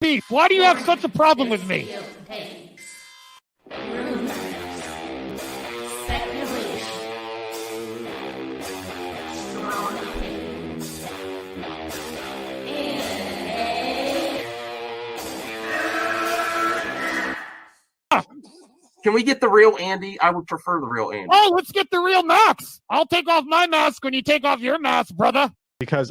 Beef, why do you have such a problem with me? Can we get the real Andy? I would prefer the real Andy. Oh, let's get the real Max. I'll take off my mask when you take off your mask, brother. Because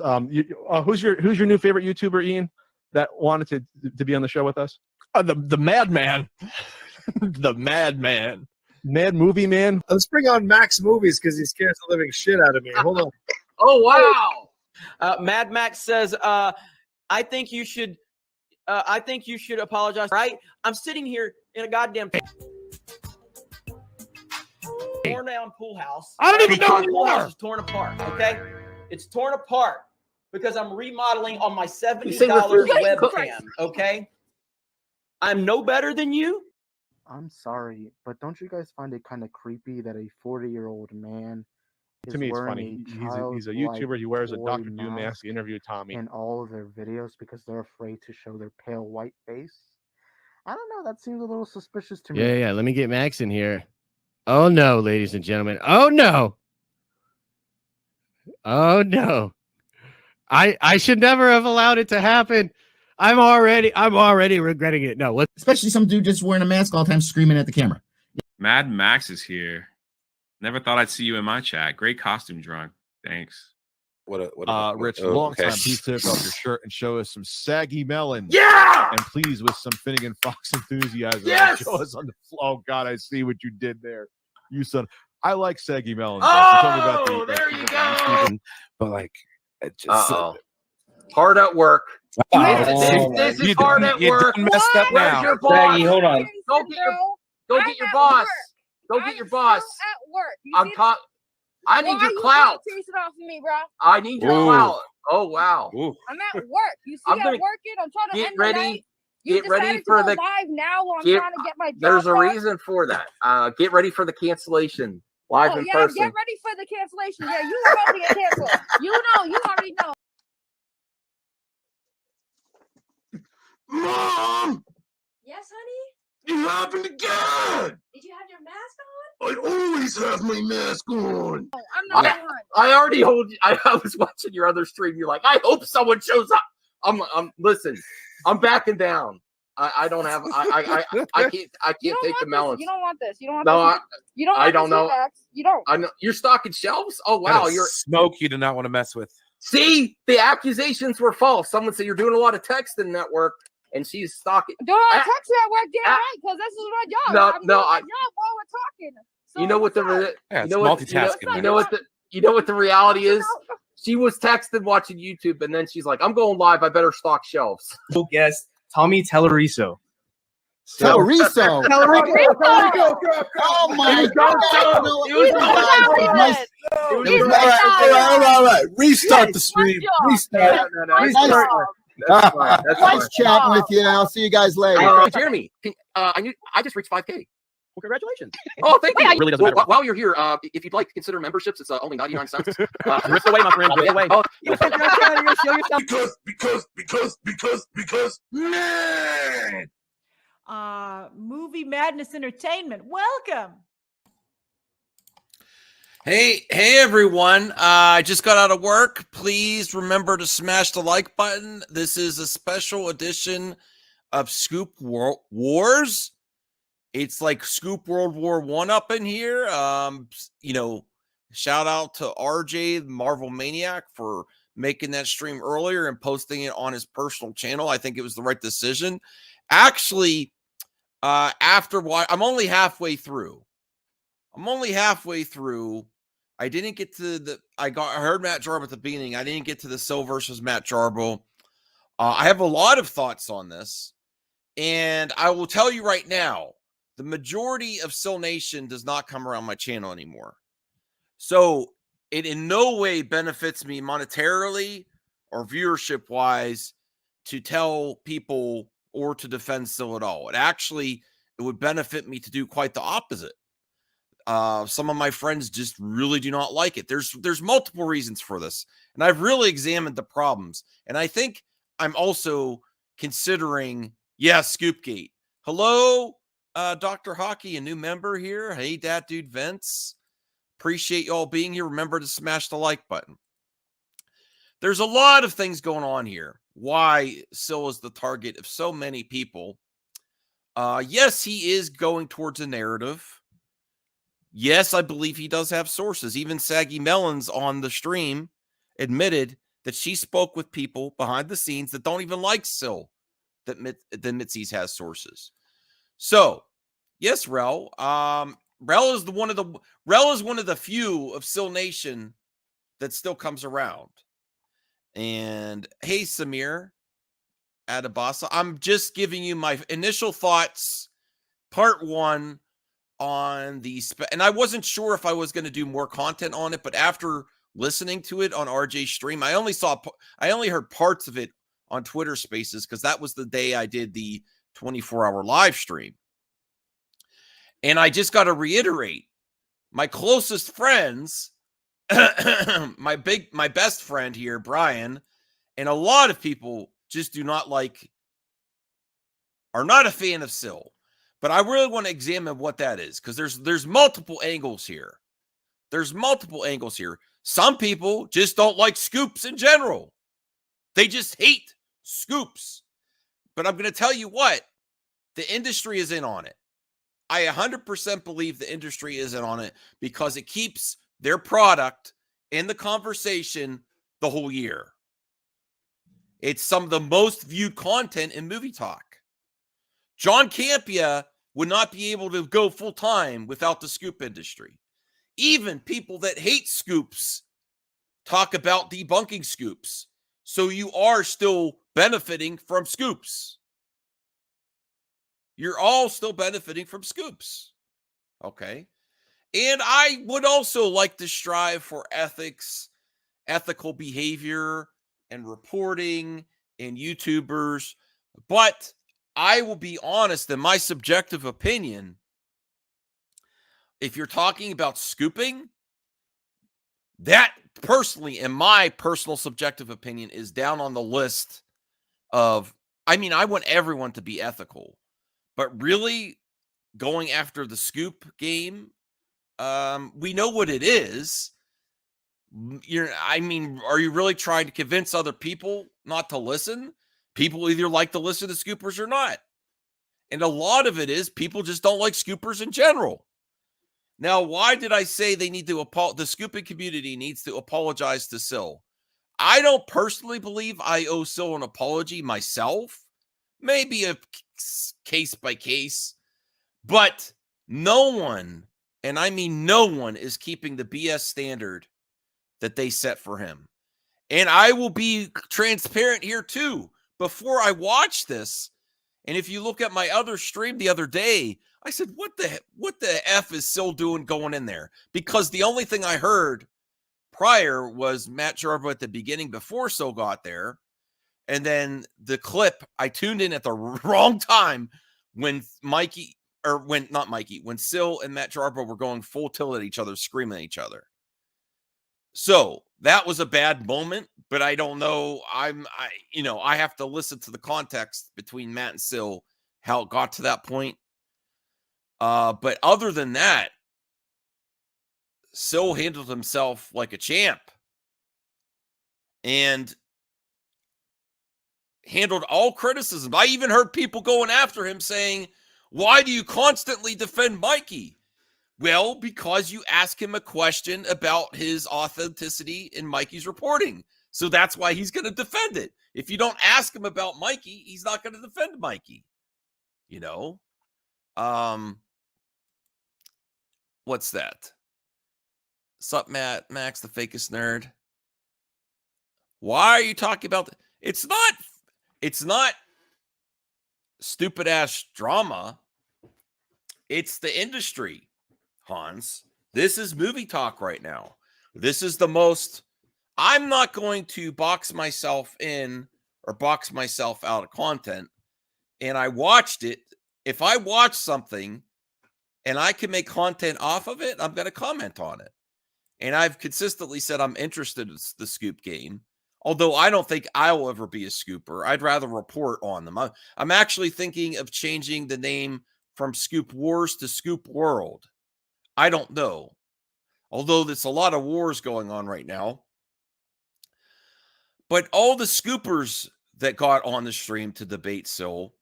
who's your new favorite YouTuber, Ian, that wanted to be on the show with us? The Madman. The Madman. Mad Movie Man. Let's bring on Max Movies because he scares the living shit out of me. Hold on. Oh, wow. Mad Max says, I think you should apologize. Right? I'm sitting here in a goddamn torn down pool house. I don't even know who the you pool house are. is torn apart. Okay, it's torn apart because I'm remodeling on my $70 webcam. Okay, I'm no better than you. I'm sorry, but don't you guys find it kind of creepy that a 40-year-old man is To me, it's wearing funny. He's a YouTuber. He wears a Dr. Doom mask. He interviewed Tommy in all of their videos because they're afraid to show their pale white face? I don't know. That seems a little suspicious to me. Yeah. Let me get Max in here. Oh no, ladies and gentlemen. Oh no. Oh no. I should never have allowed it to happen. I'm already regretting it. No, especially some dude just wearing a mask all the time screaming at the camera. Mad Max is here. Never thought I'd see you in my chat. Great costume drawing. Thanks. Rich, long time. Please take off your shirt and show us some saggy melon. Yeah! And please, with some Finnegan Fox enthusiasm, Yes! show us on the floor. Oh, God, I see what you did there. You son. I like saggy melon. Oh, there you go. But like, it just hard at work. This is hard at work. Messed up now. Your boss? Maggie, hold on. Go get your boss. Go get your boss. At work. I'm caught. I need your clout. Chasing off of me, bro. I need your clout. Oh wow. I'm at work. You see, I'm working. I'm trying to get end ready. the night. Get ready for the live now while I'm trying to get my job There's a done. reason for that. Get ready for the cancellation live in person. Get ready for the cancellation. Yeah, you were about to get canceled. You already know. Mom! Yes, honey? It happened again! Did you have your mask on? I always have my mask on. Oh, I'm not on. I already told you. I was watching your other stream. You're like, I hope someone shows up. Listen, I'm backing down. I don't have. I can't take the melons. You don't want this. You don't want this. You don't. I don't know. Max. You don't. I know you're stocking shelves. Oh wow, you're smoke. You do not want to mess with. See, the accusations were false. Someone said you're doing a lot of texting at work, and she's stalking. Doing a text at work, damn right, because this is my job. I'm doing my job while we're talking. So you know what the multitasking. You know what the reality is. She was texting watching YouTube, and then she's like, "I'm going live. I better stock shelves." Guest Tommy Telleriso. Telleriso. Oh my God. All right. Restart the stream. Restart. Nice chatting with you. I'll see you guys later. Jeremy, I just reached 5K. Well, congratulations. Oh, thank you. It really doesn't matter. While you're here, if you'd like to consider memberships, it's only 99 cents. Rip away, my friend. Rip away. Because, man. Movie Madness Entertainment. Welcome. Hey everyone. I just got out of work. Please remember to smash the like button. This is a special edition of Scoop Wars. It's like Scoop World War I up in here. Shout out to RJ, the Marvel Maniac, for making that stream earlier and posting it on his personal channel. I think it was the right decision. Actually, I'm only halfway through. I didn't get to I heard Matt Jarbo at the beginning. I didn't get to the Sil versus Matt Jarbo. I have a lot of thoughts on this, and I will tell you right now, the majority of Sil Nation does not come around my channel anymore. So it in no way benefits me monetarily or viewership wise to tell people or to defend Sil at all. It would benefit me to do quite the opposite. Some of my friends just really do not like it. There's multiple reasons for this, and I've really examined the problems. And I think I'm also considering, Scoopgate. Hello, Dr. Hockey, a new member here. Hey, Dat Dude Vince. Appreciate y'all being here. Remember to smash the like button. There's a lot of things going on here. Why Syl is the target of so many people. Yes, he is going towards a narrative. Yes, I believe he does have sources. Even Saggy Melons on the stream admitted that she spoke with people behind the scenes that don't even like Syl, that Mitzi's has sources. So, yes, Rel. Rel is one of the few of Syl Nation that still comes around. And hey, Samir Adabasa, I'm just giving you my initial thoughts, part one on the and I wasn't sure if I was going to do more content on it, but after listening to it on RJ's stream, I only heard parts of it on Twitter Spaces because that was the day I did the 24-hour live stream. And I just got to reiterate, my closest friends, my best friend here, Brian, and a lot of people just are not a fan of Syl. But I really want to examine what that is, because there's multiple angles here. Some people just don't like scoops in general. They just hate scoops. But I'm going to tell you what, the industry is in on it. I 100% believe the industry is in on it because it keeps their product in the conversation the whole year. It's some of the most viewed content in movie talk. John Campea would not be able to go full time without the scoop industry. Even people that hate scoops talk about debunking scoops. So you are still benefiting from scoops. You're all still benefiting from scoops. Okay. And I would also like to strive for ethics, ethical behavior, and reporting, and YouTubers. But I will be honest, in my subjective opinion, if you're talking about scooping, that personally, in my personal subjective opinion, is down on the list of, I want everyone to be ethical, but really going after the scoop game, we know what it is. Are you really trying to convince other people not to listen? People either like to listen to scoopers or not. And a lot of it is people just don't like scoopers in general. Now, why did I say they need to the scooping community needs to apologize to Syl? I don't personally believe I owe Syl an apology myself. Maybe a case by case. But no one, and I mean no one, is keeping the BS standard that they set for him. And I will be transparent here too. Before I watched this, and if you look at my other stream the other day, I said, what the F is Syl doing going in there? Because the only thing I heard prior was Matt Jarbo at the beginning before Syl got there. And then the clip, I tuned in at the wrong time when when Syl and Matt Jarbo were going full tilt at each other, screaming at each other. So that was a bad moment, but I don't know. I have to listen to the context between Matt and Syl, how it got to that point. But other than that, Syl handled himself like a champ and handled all criticism. I even heard people going after him saying, why do you constantly defend Mikey? Well, because you ask him a question about his authenticity in Mikey's reporting. So that's why he's going to defend it. If you don't ask him about Mikey, he's not going to defend Mikey. What's that? Sup, Max, the fakest nerd. Why are you talking about It's not stupid ass drama. It's the industry, Hans. This is movie talk right now. This is the most. I'm not going to box myself in or box myself out of content. And I watched it. If I watch something and I can make content off of it, I'm going to comment on it. And I've consistently said I'm interested in the scoop game. Although I don't think I will ever be a scooper. I'd rather report on them. I'm actually thinking of changing the name from Scoop Wars to Scoop World. I don't know. Although there's a lot of wars going on right now. But all the scoopers that got on the stream to debate Syl,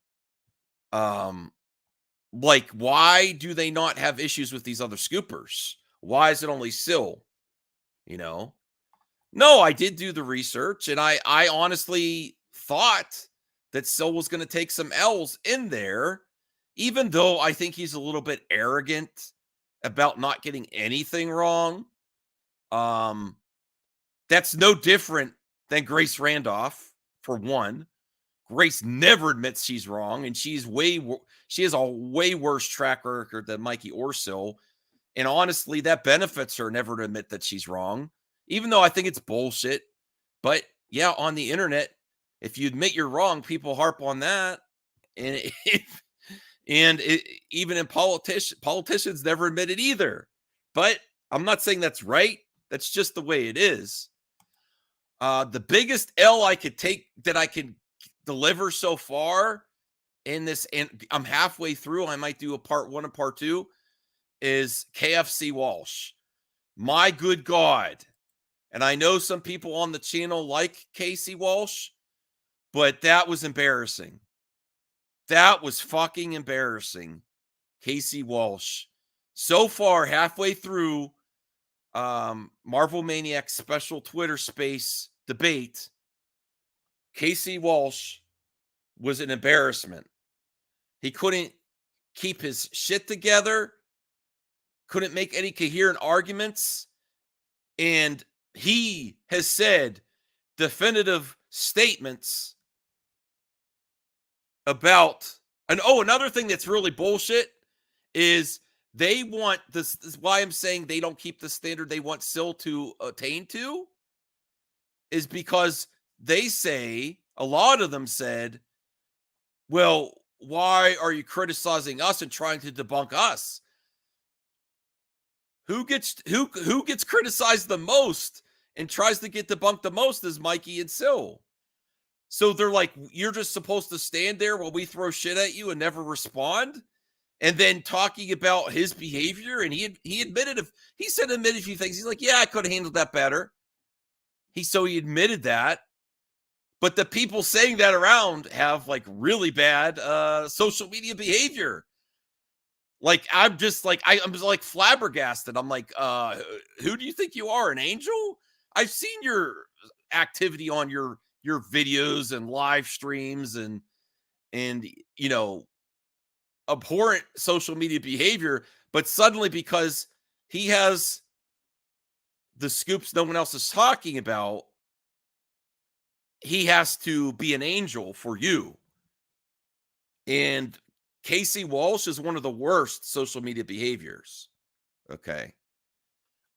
like, why do they not have issues with these other scoopers? Why is it only Syl? You know? No, I did do the research, and I honestly thought that Syl was going to take some L's in there, even though I think he's a little bit arrogant about not getting anything wrong. That's no different than Grace Randolph, for one. Grace never admits she's wrong, and she has a way worse track record than Mikey or Syl. And honestly, that benefits her never to admit that she's wrong, even though I think it's bullshit. But yeah, on the internet, if you admit you're wrong, people harp on that. And even in politicians never admit it either. But I'm not saying that's right. That's just the way it is. The biggest L I could take that I can deliver so far in this, and I'm halfway through, I might do a part 1 and part 2, is KFC Walsh. My good God. And I know some people on the channel like Casey Walsh, but that was embarrassing. That was fucking embarrassing. Casey Walsh. So far, halfway through Marvel Maniac special Twitter space debate, Casey Walsh was an embarrassment. He couldn't keep his shit together, couldn't make any coherent arguments, and he has said definitive statements about, and another thing that's really bullshit is they want this is why I'm saying they don't keep the standard they want Syl to attain to, is because they say, a lot of them said, well, why are you criticizing us and trying to debunk us? Who gets criticized the most and tries to get debunked the most is Mikey and Syl. So they're like, you're just supposed to stand there while we throw shit at you and never respond? And then talking about his behavior, and he admitted, he admitted a few things. He's like, yeah, I could have handled that better. He admitted that. But the people saying that around have like really bad social media behavior. Like, I'm just like flabbergasted. I'm like, who do you think you are, an angel? I've seen your activity on your videos and live streams and you know, abhorrent social media behavior, but suddenly because he has the scoops no one else is talking about, he has to be an angel for you. And Casey Walsh is one of the worst social media behaviors. Okay.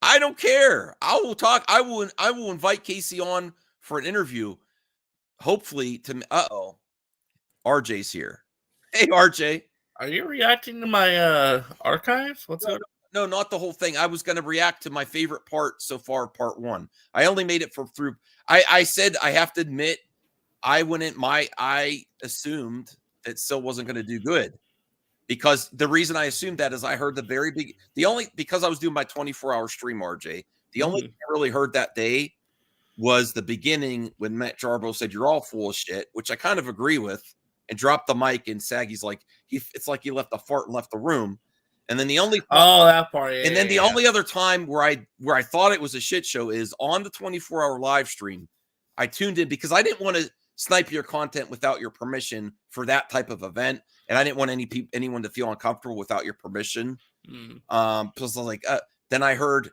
I don't care. I will talk. I will invite Casey on for an interview. Hopefully to RJ's here. Hey, RJ. Are you reacting to my archive? What's going on? No, not the whole thing. I was going to react to my favorite part so far, part 1. I only made it through. I said, I have to admit, I assumed that Syl wasn't going to do good, because the reason I assumed that is I heard because I was doing my 24-hour stream, RJ, the only thing I really heard that day was the beginning when Matt Jarbo said, you're all full of shit, which I kind of agree with, and dropped the mic, and Saggy's like, it's like he left a fart and left the room. And then the only that part, yeah, and then the only other time where I thought it was a shit show is on the 24-hour live stream. I tuned in because I didn't want to snipe your content without your permission for that type of event, and I didn't want anyone to feel uncomfortable without your permission. Because I was like, then I heard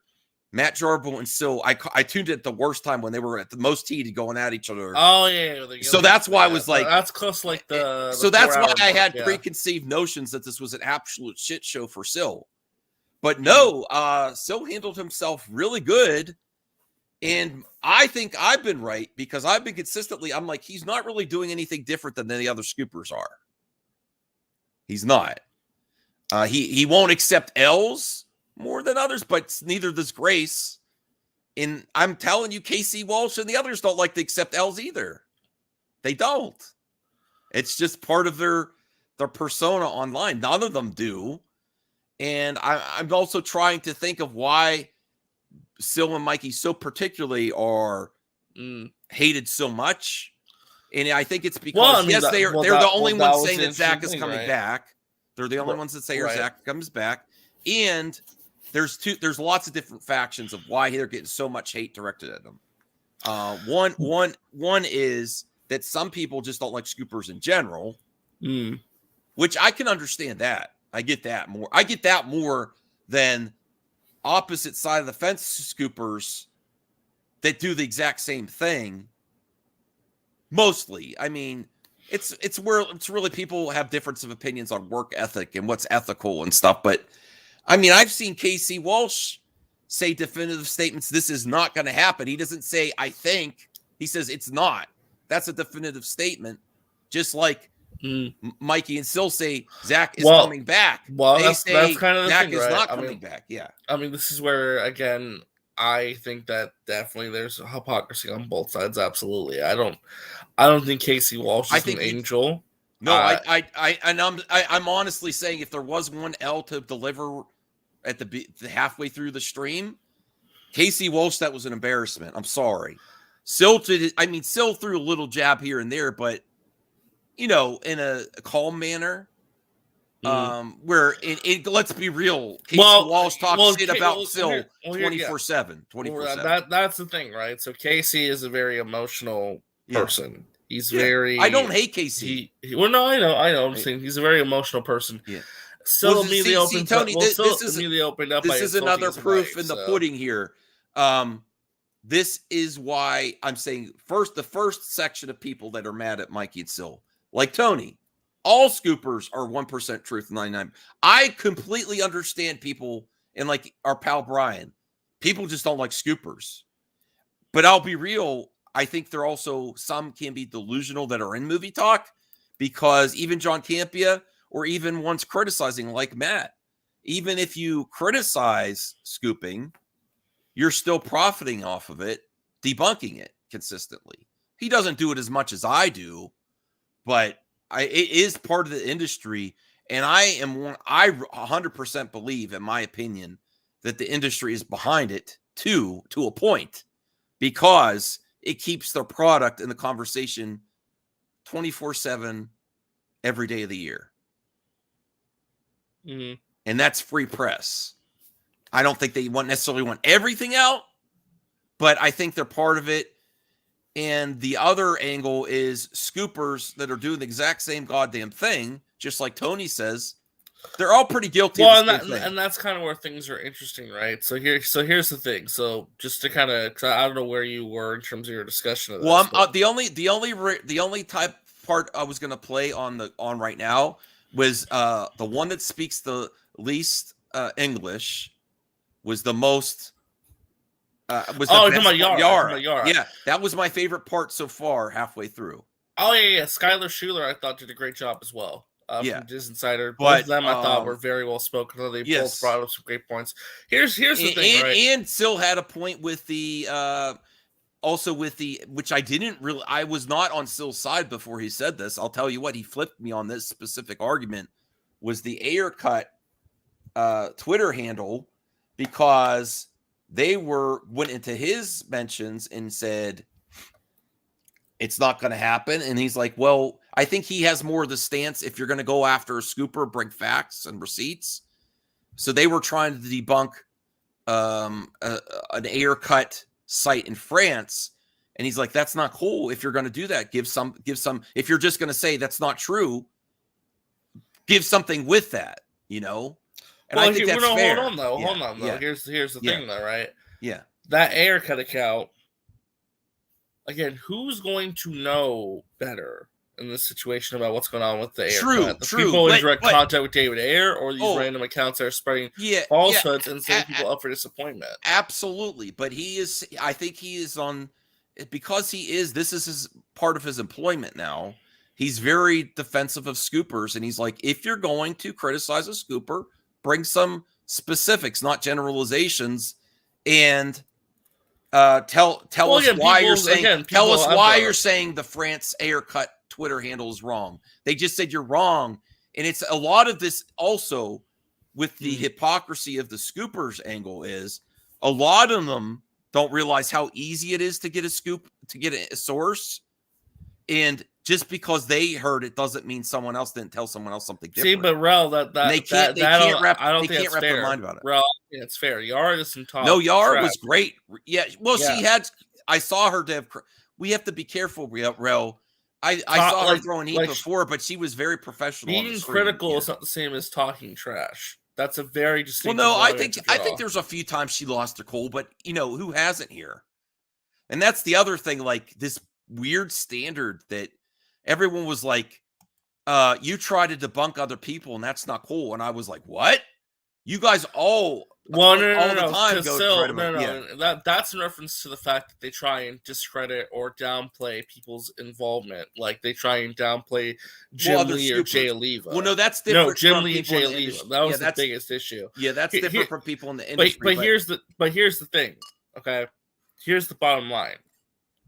Matt Jarbo and Syl. I tuned in at the worst time when they were at the most heated, going at each other. Oh yeah. So that's why I was like, that's close. Like the so that's why I had preconceived notions that this was an absolute shit show for Syl. But no, Syl handled himself really good. And I think I've been right, because I've been consistently, I'm like, he's not really doing anything different than the other scoopers are. He's not. He won't accept L's more than others, but neither does Grace. And I'm telling you, Casey Walsh and the others don't like to accept L's either. They don't. It's just part of their persona online. None of them do. And I'm also trying to think of why Sil and Mikey so particularly are hated so much. And I think it's because, they're the only ones saying that Zach is coming back. They're the only ones that say Zach comes back. And there's lots of different factions of why they're getting so much hate directed at them. One is that some people just don't like scoopers in general, which I can understand that. I get that more. I get that more than opposite side of the fence scoopers that do the exact same thing. Mostly, I mean, it's really people have difference of opinions on work ethic and what's ethical and stuff. But I mean, I've seen Casey Walsh say definitive statements. This is not going to happen. He doesn't say, I think. He says it's not. That's a definitive statement. Just like Mikey and Sil say Zach is coming back. Well, that's kind of the Zach thing, is right? not coming back. Yeah. I mean, this is where, again, I think that definitely there's hypocrisy on both sides. Absolutely. I don't think Casey Walsh is an angel. No, I'm honestly saying if there was one L to deliver at the halfway through the stream, Casey Walsh, that was an embarrassment. I'm sorry. Sil threw a little jab here and there, but in a calm manner. Where let's be real, Casey Walsh talks shit about Sil 24/7. That's the thing, right? So Casey is a very emotional person. He's very. I don't hate Casey. Well, no, I know. I'm saying he's a very emotional person. Yeah. Still immediately opened up. This is another proof in the pudding here. This is why I'm saying the first section of people that are mad at Mikey and Sil, like Tony. All scoopers are 1% truth, 99. I completely understand people, and like our pal Brian, people just don't like scoopers. But I'll be real, I think there also some can be delusional that are in movie talk, because even John Campia or even ones criticizing like Matt, even if you criticize scooping, you're still profiting off of it, debunking it consistently. He doesn't do it as much as I do, but it is part of the industry, and I 100% believe, in my opinion, that the industry is behind it to a point, because it keeps their product in the conversation 24/7 every day of the year. And that's free press. I don't think they necessarily want everything out, but I think they're part of it. And the other angle is scoopers that are doing the exact same goddamn thing, just like Tony says. They're all pretty guilty. And that's kind of where things are interesting, right? So here's the thing. So just to kind of, I don't know where you were in terms of your discussion of this. Well, the only type part I was going to play on right now was the one that speaks the least English was the most. Yara. Yeah, that was my favorite part so far, halfway through. Oh yeah. Skylar Schuler, I thought, did a great job as well. From Diz Insider, both but of them I thought were very well spoken. They both brought up some great points. Here's the thing, right? And Sil had a point with the which I was not on Sil's side before he said this. I'll tell you what, he flipped me on this specific argument, was the Aircut Twitter handle, because they went into his mentions and said it's not going to happen. And he's like, well, I think he has more of the stance, if you're going to go after a scooper, bring facts and receipts. So they were trying to debunk an Aircut site in France. And he's like, that's not cool. If you're going to do that, give some, if you're just going to say that's not true, give something with that, And I think that's fair. Hold on, though. Here's the thing, though, right? Yeah. That Aircut account, again, who's going to know better in this situation about what's going on with the Aircut? The people in direct contact with David Ayer, or these random accounts that are spreading falsehoods and setting people up for disappointment? Absolutely. But I think he is on, because this is part of his employment now. He's very defensive of scoopers. And he's like, if you're going to criticize a scooper, bring some specifics, not generalizations. And Tell us why you're saying. Tell us why you're up. saying the France Haircut Twitter handle is wrong. They just said you're wrong, and it's a lot of this also with the hypocrisy of the scoopers angle is a lot of them don't realize how easy it is to get a scoop, to get a source, and just because they heard it doesn't mean someone else didn't tell someone else something different. See, but Rel, they can't wrap their their mind about it. Rel, it's fair. Yara doesn't talk. No, Yara was great. Yeah, well, she had. I saw her to have. We have to be careful, Rel. I saw her throwing heat before, but she was very professional. Being critical is not the same as talking trash. That's a very distinct. Well, no, I think there's a few times she lost her cool, but who hasn't here? And that's the other thing, like this weird standard that everyone was like, you try to debunk other people, and that's not cool. And I was like, what? You guys all no, the time go that's in reference to the fact that they try and discredit or downplay people's involvement. Like they try and downplay Jim Lee or Jay Oliva. Well, no, that's different. No, Jim Lee, Jay Oliva. That was the biggest issue. Yeah, that's different from people in the industry. But here's the thing. Okay, here's the bottom line.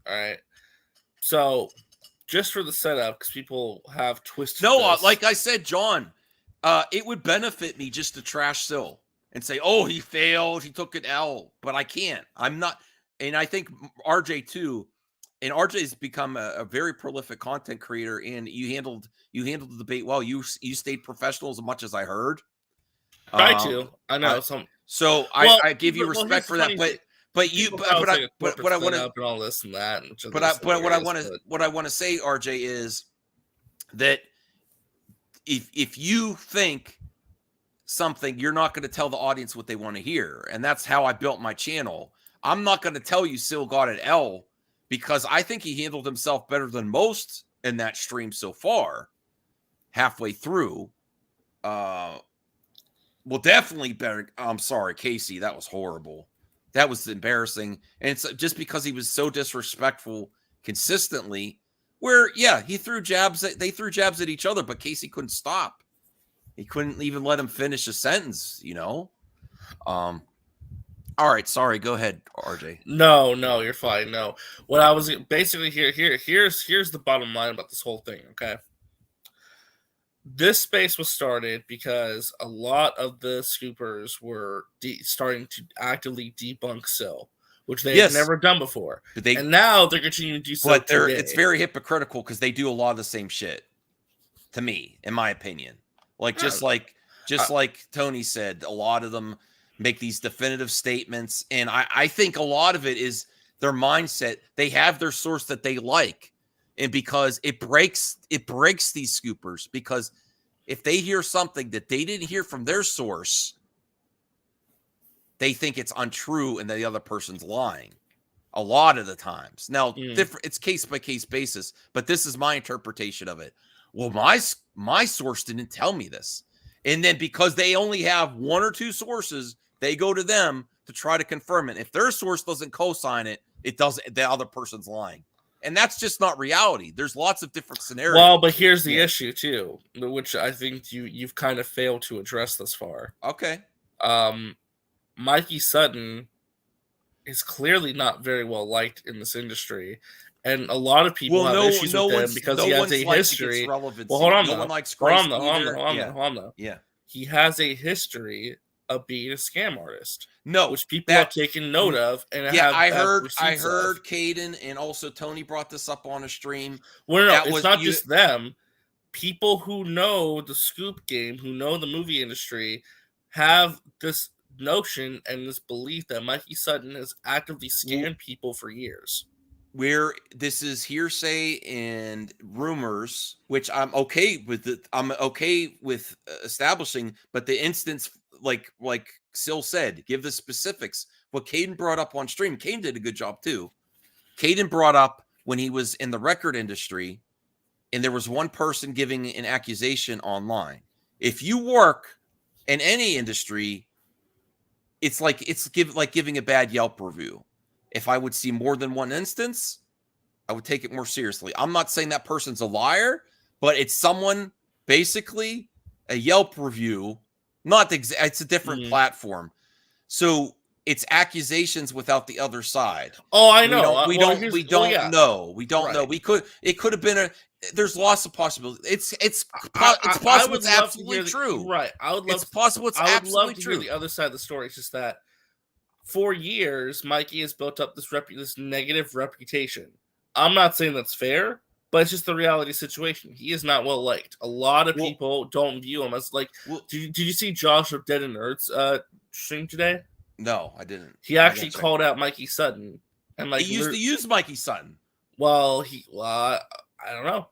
All right, so just for the setup, because people have twisted. No, like I said, John, it would benefit me just to trash Sil and say, oh, he failed, he took an L, but I can't. I'm not, and I think RJ too, and RJ's become a very prolific content creator, and you handled the debate well. You stayed professional as much as I heard. Try to. I know some. So I give you respect for that, but what I want to and all this and that. But what I want to say, RJ, is that if you think something, you're not going to tell the audience what they want to hear, and that's how I built my channel. I'm not going to tell you Sil got an L because I think he handled himself better than most in that stream so far. Halfway through, well, definitely better. I'm sorry, Casey, that was horrible. That was embarrassing. And it's just because he was so disrespectful consistently where, he threw jabs. They threw jabs at each other, but Casey couldn't stop. He couldn't even let him finish a sentence, All right. Sorry. Go ahead, RJ. No, you're fine. No, what I was basically here's the bottom line about this whole thing. Okay. This space was started because a lot of the scoopers were starting to actively debunk Sil, which they had never done before. And now they're continuing to do so. But it's very hypocritical because they do a lot of the same shit, to me, in my opinion. Just like Tony said, a lot of them make these definitive statements, and I think a lot of it is their mindset. They have their source that they like. And because it breaks these scoopers, because if they hear something that they didn't hear from their source, they think it's untrue and the other person's lying a lot of the times. Now, it's case by case basis, but this is my interpretation of it. Well, my source didn't tell me this. And then because they only have one or two sources, they go to them to try to confirm it. If their source doesn't co-sign it, the other person's lying. And that's just not reality. There's lots of different scenarios. Well, but here's the issue too, which I think you've kind of failed to address thus far. Okay. Mikey Sutton is clearly not very well liked in this industry, and a lot of people have issues with him because he has a history. Well, hold on, no one likes Grace either. Yeah. He has a history of being a scam artist. No, which people have taken note of, and I heard Caden and also Tony brought this up on a stream. Well, no, it's not just them. People who know the scoop game, who know the movie industry, have this notion and this belief that Mikey Sutton has actively scammed people for years. Where this is hearsay and rumors, which I'm okay with. I'm okay with establishing, but the instance, like Sil said, give the specifics. What Caden brought up on stream, Caden did a good job too. Caden brought up when he was in the record industry, and there was one person giving an accusation online. If you work in any industry, it's like giving a bad Yelp review. If I would see more than one instance, I would take it more seriously. I'm not saying that person's a liar, but it's someone, basically a Yelp review. It's a different platform. So it's accusations without the other side. Oh, I know. We don't know. It could have been there's lots of possibilities. It's possible it's absolutely true. Right. I would love it's possible it's absolutely to true. hear the other side of the story. It's just that for years, Mikey has built up this negative reputation. I'm not saying that's fair, but it's just the reality situation. He is not well liked. A lot of people don't view him as like. Did you see Josh of Dead and Nerds stream today? No, I didn't. He actually called out Mikey Sutton, and like he used to use Mikey Sutton. Well, I don't know.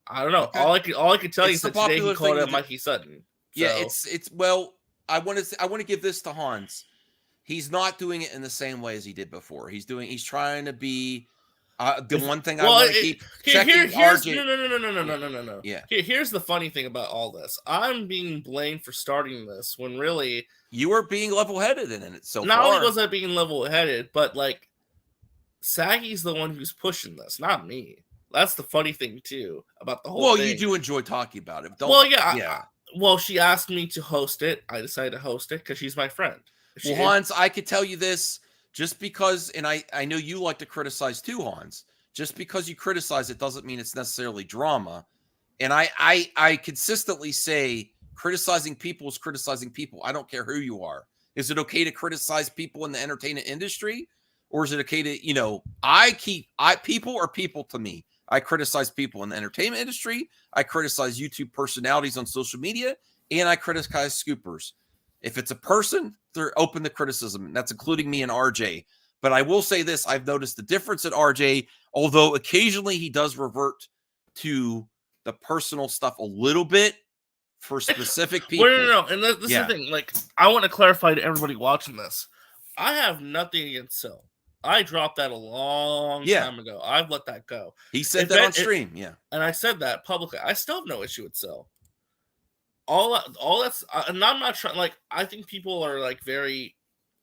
Okay. All I could tell you is that today he called out Mikey Sutton. Yeah, it's well. I want to give this to Hans. He's not doing it in the same way as he did before. He's trying to be the one thing I want to keep checking. No. Yeah. Here's the funny thing about all this. I'm being blamed for starting this when really you were being level-headed in it. So not only was I being level-headed, but like Saggy's the one who's pushing this, not me. That's the funny thing too about the whole thing. Well, you do enjoy talking about it. Well, she asked me to host it. I decided to host it because she's my friend. Hans, I could tell you this just because, and I know you like to criticize too, Hans. Just because you criticize it doesn't mean it's necessarily drama. And I consistently say criticizing people is criticizing people. I don't care who you are. Is it okay to criticize people in the entertainment industry? Or is it okay to, people are people to me. I criticize people in the entertainment industry. I criticize YouTube personalities on social media, and I criticize scoopers. If it's a person, they're open to criticism, and that's including me and RJ. But I will say this, I've noticed the difference in RJ, although occasionally he does revert to the personal stuff a little bit for specific people. No. And this is the thing. Like, I want to clarify to everybody watching this. I have nothing against Sil. I dropped that a long time ago. I've let that go. He said that on stream, and I said that publicly. I still have no issue with Sil. All that's, and I'm not trying. Like, I think people are like very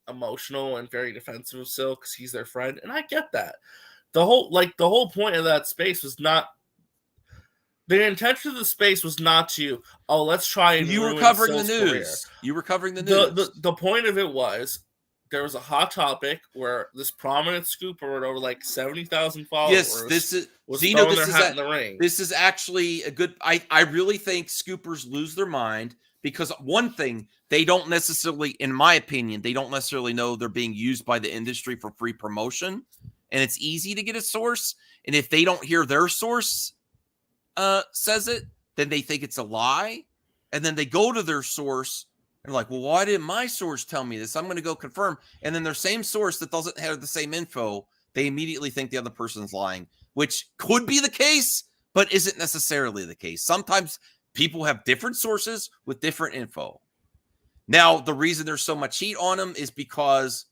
emotional and very defensive of Sil because he's their friend, and I get that. The whole point of that space was not. The intention of the space was not to. Let's try and. You were covering the news. Career. You were covering the news. The point of it was. There was a hot topic where this prominent scooper with over like 70,000 followers. Yes, was throwing their hat in the ring. This is actually a good. I really think scoopers lose their mind because one thing they don't necessarily, in my opinion, they don't necessarily know they're being used by the industry for free promotion, and it's easy to get a source. And if they don't hear their source says it, then they think it's a lie, and then they go to their source. They're like, well, why didn't my source tell me this? I'm going to go confirm. And then their same source that doesn't have the same info, they immediately think the other person's lying, which could be the case, but isn't necessarily the case. Sometimes people have different sources with different info. Now, the reason there's so much heat on him is because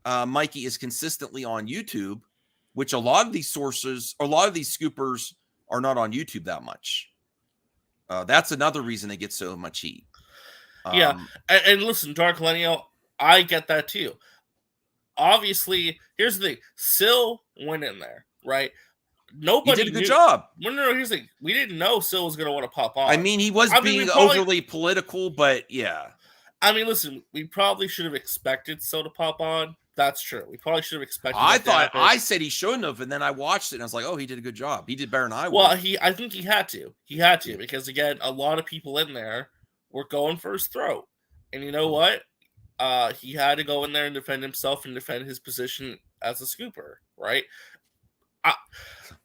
Mikey is consistently on YouTube, which a lot of these scoopers are not on YouTube that much. That's another reason they get so much heat. And listen, Dark Millennial, I get that too. Obviously, here's the thing. Sil went in there, right? Nobody did a good job. No, here's the thing. We didn't know Sil was going to want to pop on. I mean, he was being overly political, but yeah. I mean, listen, we probably should have expected Sil to pop on. That's true. We probably should have expected I said he shouldn't have, and then I watched it, and I was like, oh, he did a good job. He did better than I would. Well, I think he had to. Because, again, a lot of people in there were going for his throat. And you know what? He had to go in there and defend himself and defend his position as a scooper, right?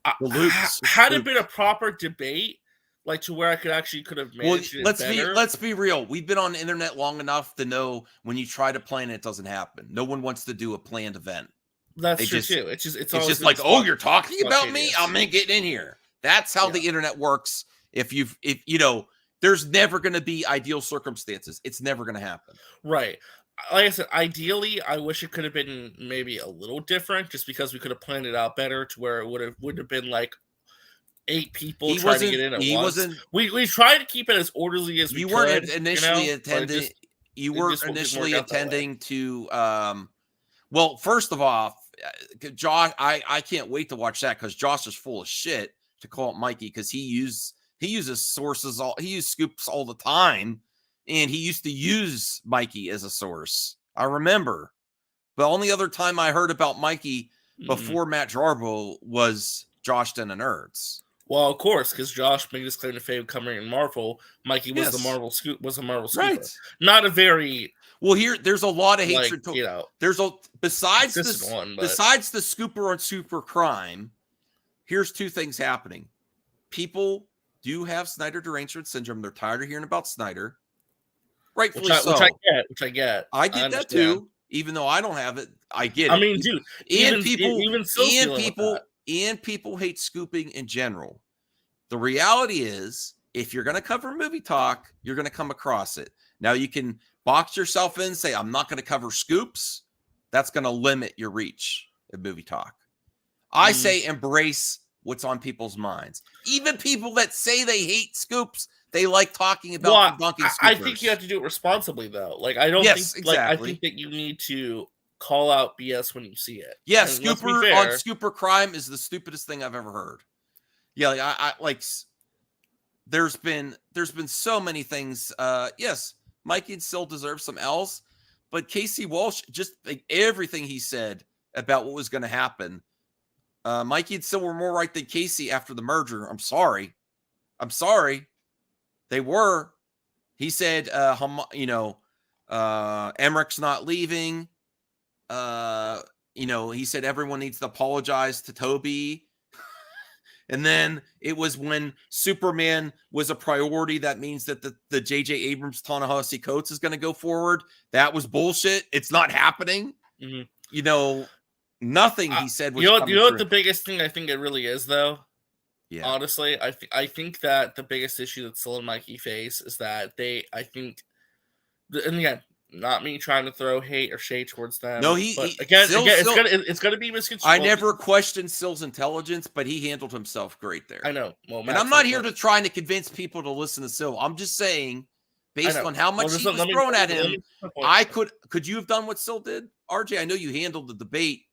Had it been a proper debate, like to where I could have managed it better. Let's be real. We've been on the internet long enough to know when you try to plan it doesn't happen. No one wants to do a planned event. That's true too. It's just like, oh, you're talking about me? I'm gonna get in here. That's how the internet works. If you know, there's never going to be ideal circumstances. It's never going to happen. Right. Like I said, ideally, I wish it could have been maybe a little different, just because we could have planned it out better to where it wouldn't have been like 8 people trying to get in at once. We tried to keep it as orderly as we could. You weren't initially attending. You weren't initially attending to. Well, first of all, Josh, I can't wait to watch that because Josh is full of shit to call it Mikey because he uses sources he uses scoops all the time, and he used to use Mikey as a source. I remember The only other time I heard about Mikey before Matt Jarbo was Josh Den and Nerds. Well, of course, because Josh made his claim to fame coming in Marvel. Mikey was the Marvel scooper. Right. Not a very there's a lot of hatred. There's besides the scooper on super crime. Here's two things happening. People do have Snyder derangement syndrome. They're tired of hearing about Snyder. Rightfully so. Which I get. I get that too. Even though I don't have it, I get it. I mean, dude, people hate scooping in general. The reality is, if you're going to cover movie talk, you're going to come across it. Now, you can box yourself in and say, I'm not going to cover scoops. That's going to limit your reach of movie talk. I say embrace what's on people's minds. Even people that say they hate scoops, they like talking about debunking scoopers. I think you have to do it responsibly, though. Like, I don't think, I think that you need to call out BS when you see it. Yeah, scooper on scooper crime is the stupidest thing I've ever heard. Yeah, I like. There's been so many things. Yes, Mikey still deserves some L's, but Casey Walsh, just like everything he said about what was going to happen. Mikey and Sil were more right than Casey after the merger. I'm sorry. They were. He said, Emmerich's not leaving. He said everyone needs to apologize to Toby. And then it was when Superman was a priority. That means that the J.J. Abrams Ta-Nehisi Coates is going to go forward. That was bullshit. It's not happening. Mm-hmm. Nothing he said was you know what the biggest thing I think it really is, though? Yeah. Honestly, I think that the biggest issue that Sil and Mikey face is that and again, not me trying to throw hate or shade towards them. No, it's gonna be misconstrued. I never questioned Sil's intelligence, but he handled himself great there. I know. Well, and I'm not here to try to convince people to listen to Sil. I'm just saying, based on how much he was thrown at him, could you have done what Sil did, RJ? I know you handled the debate,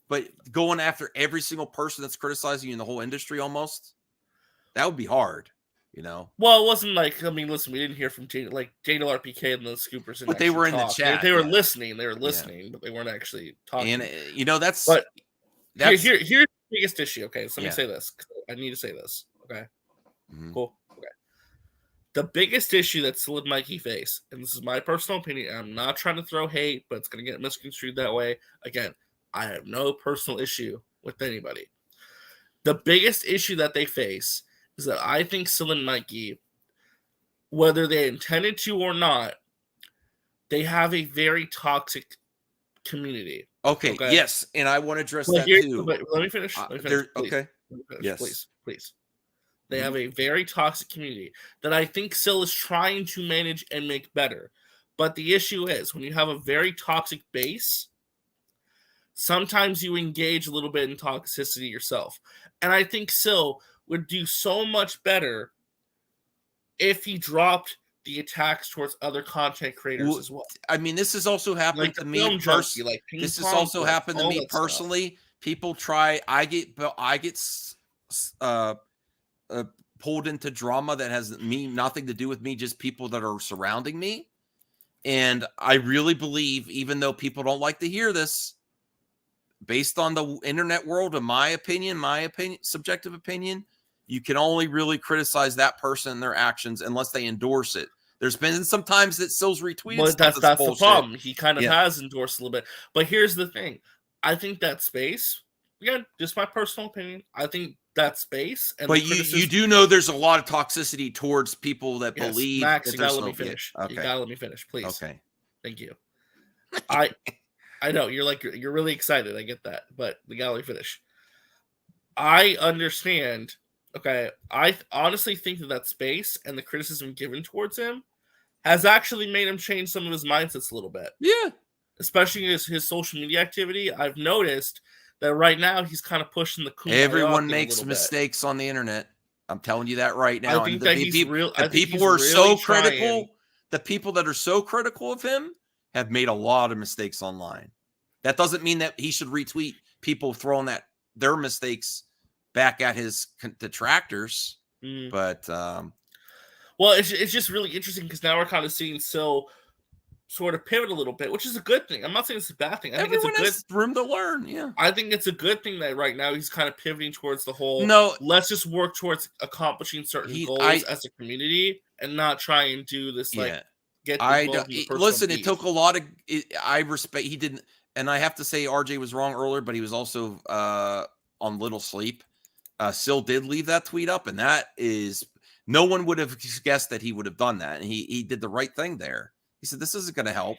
but going after every single person that's criticizing you in the whole industry, almost, that would be hard. Well, it wasn't like, listen, we didn't hear from Jadal RPK and the Scoopers. But they were in the chat. They were listening. They were listening, but they weren't actually talking. And, that's... But here's the biggest issue, okay? So let me say this. I need to say this, okay? Mm-hmm. Cool. Okay. The biggest issue that Sil and Mikey face, and this is my personal opinion, and I'm not trying to throw hate, but it's going to get misconstrued that way. Again, I have no personal issue with anybody. The biggest issue that they face is that I think Sil and Mikey, whether they intended to or not, they have a very toxic community. Okay. Yes, and I want to address that too. Let me finish. Okay. Yes. Please. They have a very toxic community that I think Sil is trying to manage and make better. But the issue is, when you have a very toxic base, sometimes you engage a little bit in toxicity yourself. And I think Sil would do so much better if he dropped the attacks towards other content creators as well. I mean, this has also happened to me personally. This has also happened to me personally. People try. I get pulled into drama that has nothing to do with me. Just people that are surrounding me, and I really believe, even though people don't like to hear this, based on the internet world, in my opinion, subjective opinion, you can only really criticize that person and their actions unless they endorse it. There's been some times that Sil's retweeted. Well, that's the problem. He kind of has endorsed a little bit. But here's the thing. I think that space, again, just my personal opinion, I think that space. But you do know there's a lot of toxicity towards people that believe. Max, that you gotta let me finish. Okay. You gotta let me finish, please. Okay. Thank you. I know you're really excited. I get that, but we gotta let me finish. I understand. Okay, I honestly think that space and the criticism given towards him has actually made him change some of his mindsets a little bit. Yeah, especially his social media activity. I've noticed that right now he's kind of pushing the. Everyone makes mistakes on the internet. I'm telling you that right now. I think that he's real. The people who are so critical, the people that are so critical of him, have made a lot of mistakes online. That doesn't mean that he should retweet people throwing their mistakes back at his detractors. But well, it's just really interesting because now we're kind of seeing Sil sort of pivot a little bit, which is a good thing. I'm not saying it's a bad thing. I Everyone think it's has room to learn. Yeah, I think it's a good thing that right now he's kind of pivoting towards the whole. No, let's just work towards accomplishing certain goals as a community, and not try and do this like get. Listen, it took a lot of. I respect. He didn't, and I have to say, RJ was wrong earlier, but he was also on little sleep. Sil did leave that tweet up, and that is no one would have guessed that he would have done that, and he did the right thing there. He said, this isn't going to help.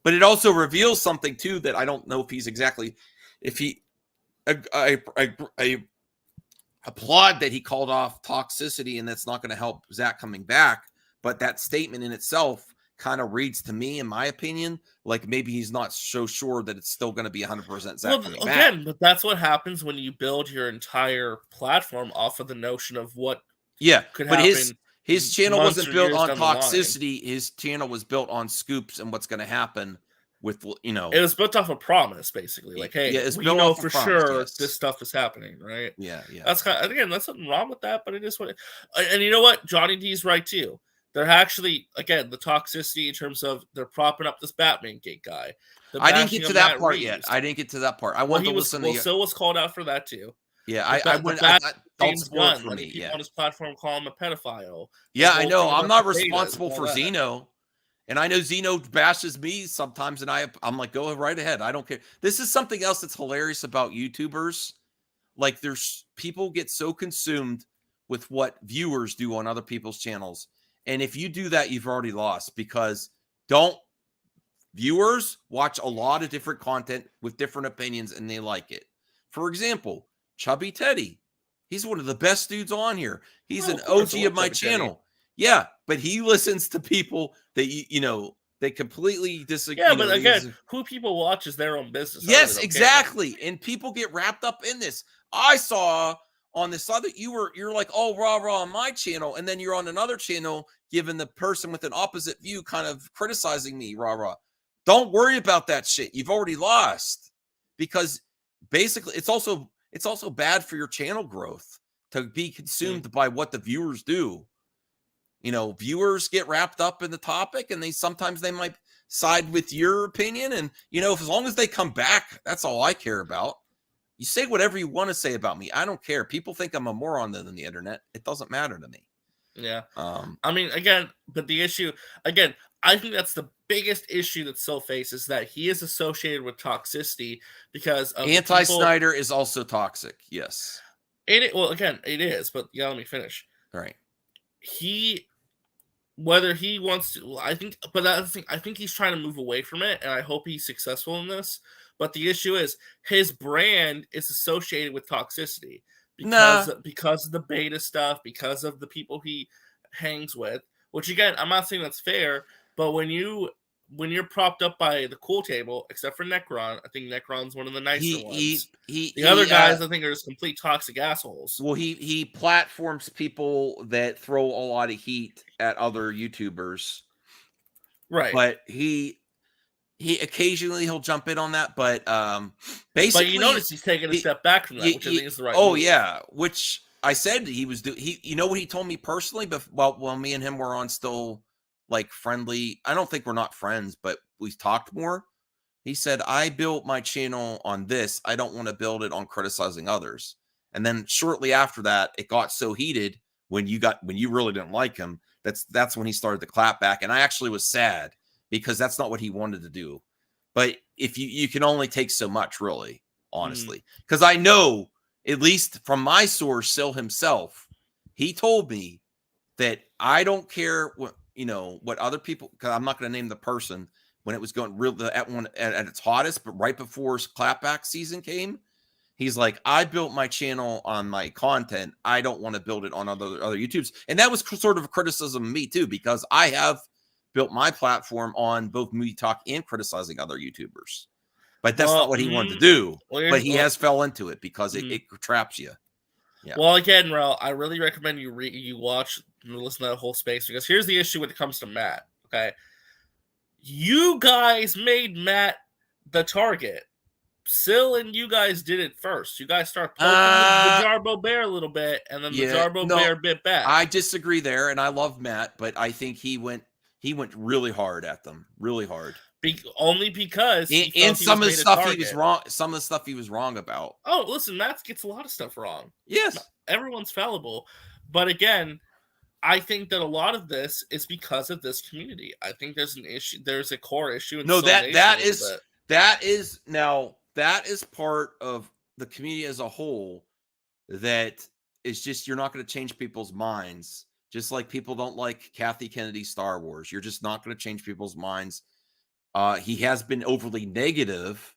But it also reveals something, too, that I don't know if he's exactly... I applaud that he called off toxicity, and that's not going to help Zach coming back. But that statement in itself kind of reads to me, in my opinion, like maybe he's not so sure that it's still going to be 100% Zach coming back. But that's what happens when you build your entire platform off of the notion of what could happen. His channel wasn't built on toxicity. His channel was built on scoops and what's going to happen with, It was built off a promise, basically. Like, hey, we know for sure this stuff is happening, right? Yeah. That's again, that's nothing wrong with that, but it is what and you know what? Johnny D's right, too. They're actually, again, the toxicity in terms of they're propping up this Batman Gate guy. I didn't get to that part yet. I didn't get to that part. I want to listen to you. Sil was called out for that, too. Yeah, I went. Don't spoil for me. People on his platform call him a pedophile. Yeah, I know. I'm not responsible for Zeno, and I know Zeno bashes me sometimes, and I'm like, go right ahead. I don't care. This is something else that's hilarious about YouTubers. Like, there's people get so consumed with what viewers do on other people's channels, and if you do that, you've already lost because viewers watch a lot of different content with different opinions, and they like it. For example. Chubby Teddy. He's one of the best dudes on here. He's an OG of my channel. Yeah, but he listens to people that, they completely disagree. Yeah, but again, who people watch is their own business. Yes, exactly. And people get wrapped up in this. I saw on this other, you're like, oh, rah on my channel. And then you're on another channel giving the person with an opposite view kind of criticizing me, rah. Don't worry about that shit. You've already lost. Because basically, it's also bad for your channel growth to be consumed by what the viewers do. Viewers get wrapped up in the topic and sometimes they might side with your opinion. And, as long as they come back, that's all I care about. You say whatever you want to say about me. I don't care. People think I'm a moron on the internet. It doesn't matter to me. Yeah. I mean, again, but the issue, again, I think that's the biggest issue that Sil faces, that he is associated with toxicity because of Anti-Snyder is also toxic. Yes. Well, again, it is, but let me finish. All right. Whether he wants to, I think, but that's the thing, I think he's trying to move away from it, and I hope he's successful in this. But the issue is his brand is associated with toxicity because of the beta stuff, because of the people he hangs with. Which again, I'm not saying that's fair, but when you're propped up by the cool table, except for Necron, I think Necron's one of the nicer ones. The other guys, I think, are just complete toxic assholes. Well, he platforms people that throw a lot of heat at other YouTubers, right? But he occasionally he'll jump in on that, but basically, but you notice he's taking a step back from that, which I think is the right. Oh move. Yeah, which I said he was doing. You know what he told me personally, but while me and him were on still like friendly. I don't think we're not friends, but we talked more. He said, I built my channel on this. I don't want to build it on criticizing others. And then shortly after that, it got so heated when you really didn't like him. That's when he started to clap back. And I actually was sad because that's not what he wanted to do. But if you can only take so much, really, honestly, because I know, at least from my source, Sil himself, he told me that I don't care what other people, because I'm not going to name the person, when it was going real at its hottest, but right before clapback season came, he's like, I built my channel on my content. I don't want to build it on other YouTubes. And that was sort of a criticism of me too, because I have built my platform on both movie talk and criticizing other YouTubers. But that's not what he wanted to do. But he has fell into it because it traps you. Yeah. Well, again, Rel, I really recommend you watch and listen to that whole space, because here's the issue when it comes to Matt. Okay, you guys made Matt the target. Sil and you guys did it first. You guys start poking the Jarbo Bear a little bit, and then the Jarbo Bear bit back. I disagree there, and I love Matt, but I think he went He went really hard at them, really hard. Only because and some of the stuff he was wrong. Some of the stuff he was wrong about. Oh, listen, Matt gets a lot of stuff wrong. Yes, everyone's fallible, but again, I think that a lot of this is because of this community. I think there's an issue. There's a core issue. No, that is part of the community as a whole. That is just, you're not going to change people's minds. Just like people don't like Kathy Kennedy's Star Wars. You're just not going to change people's minds. He has been overly negative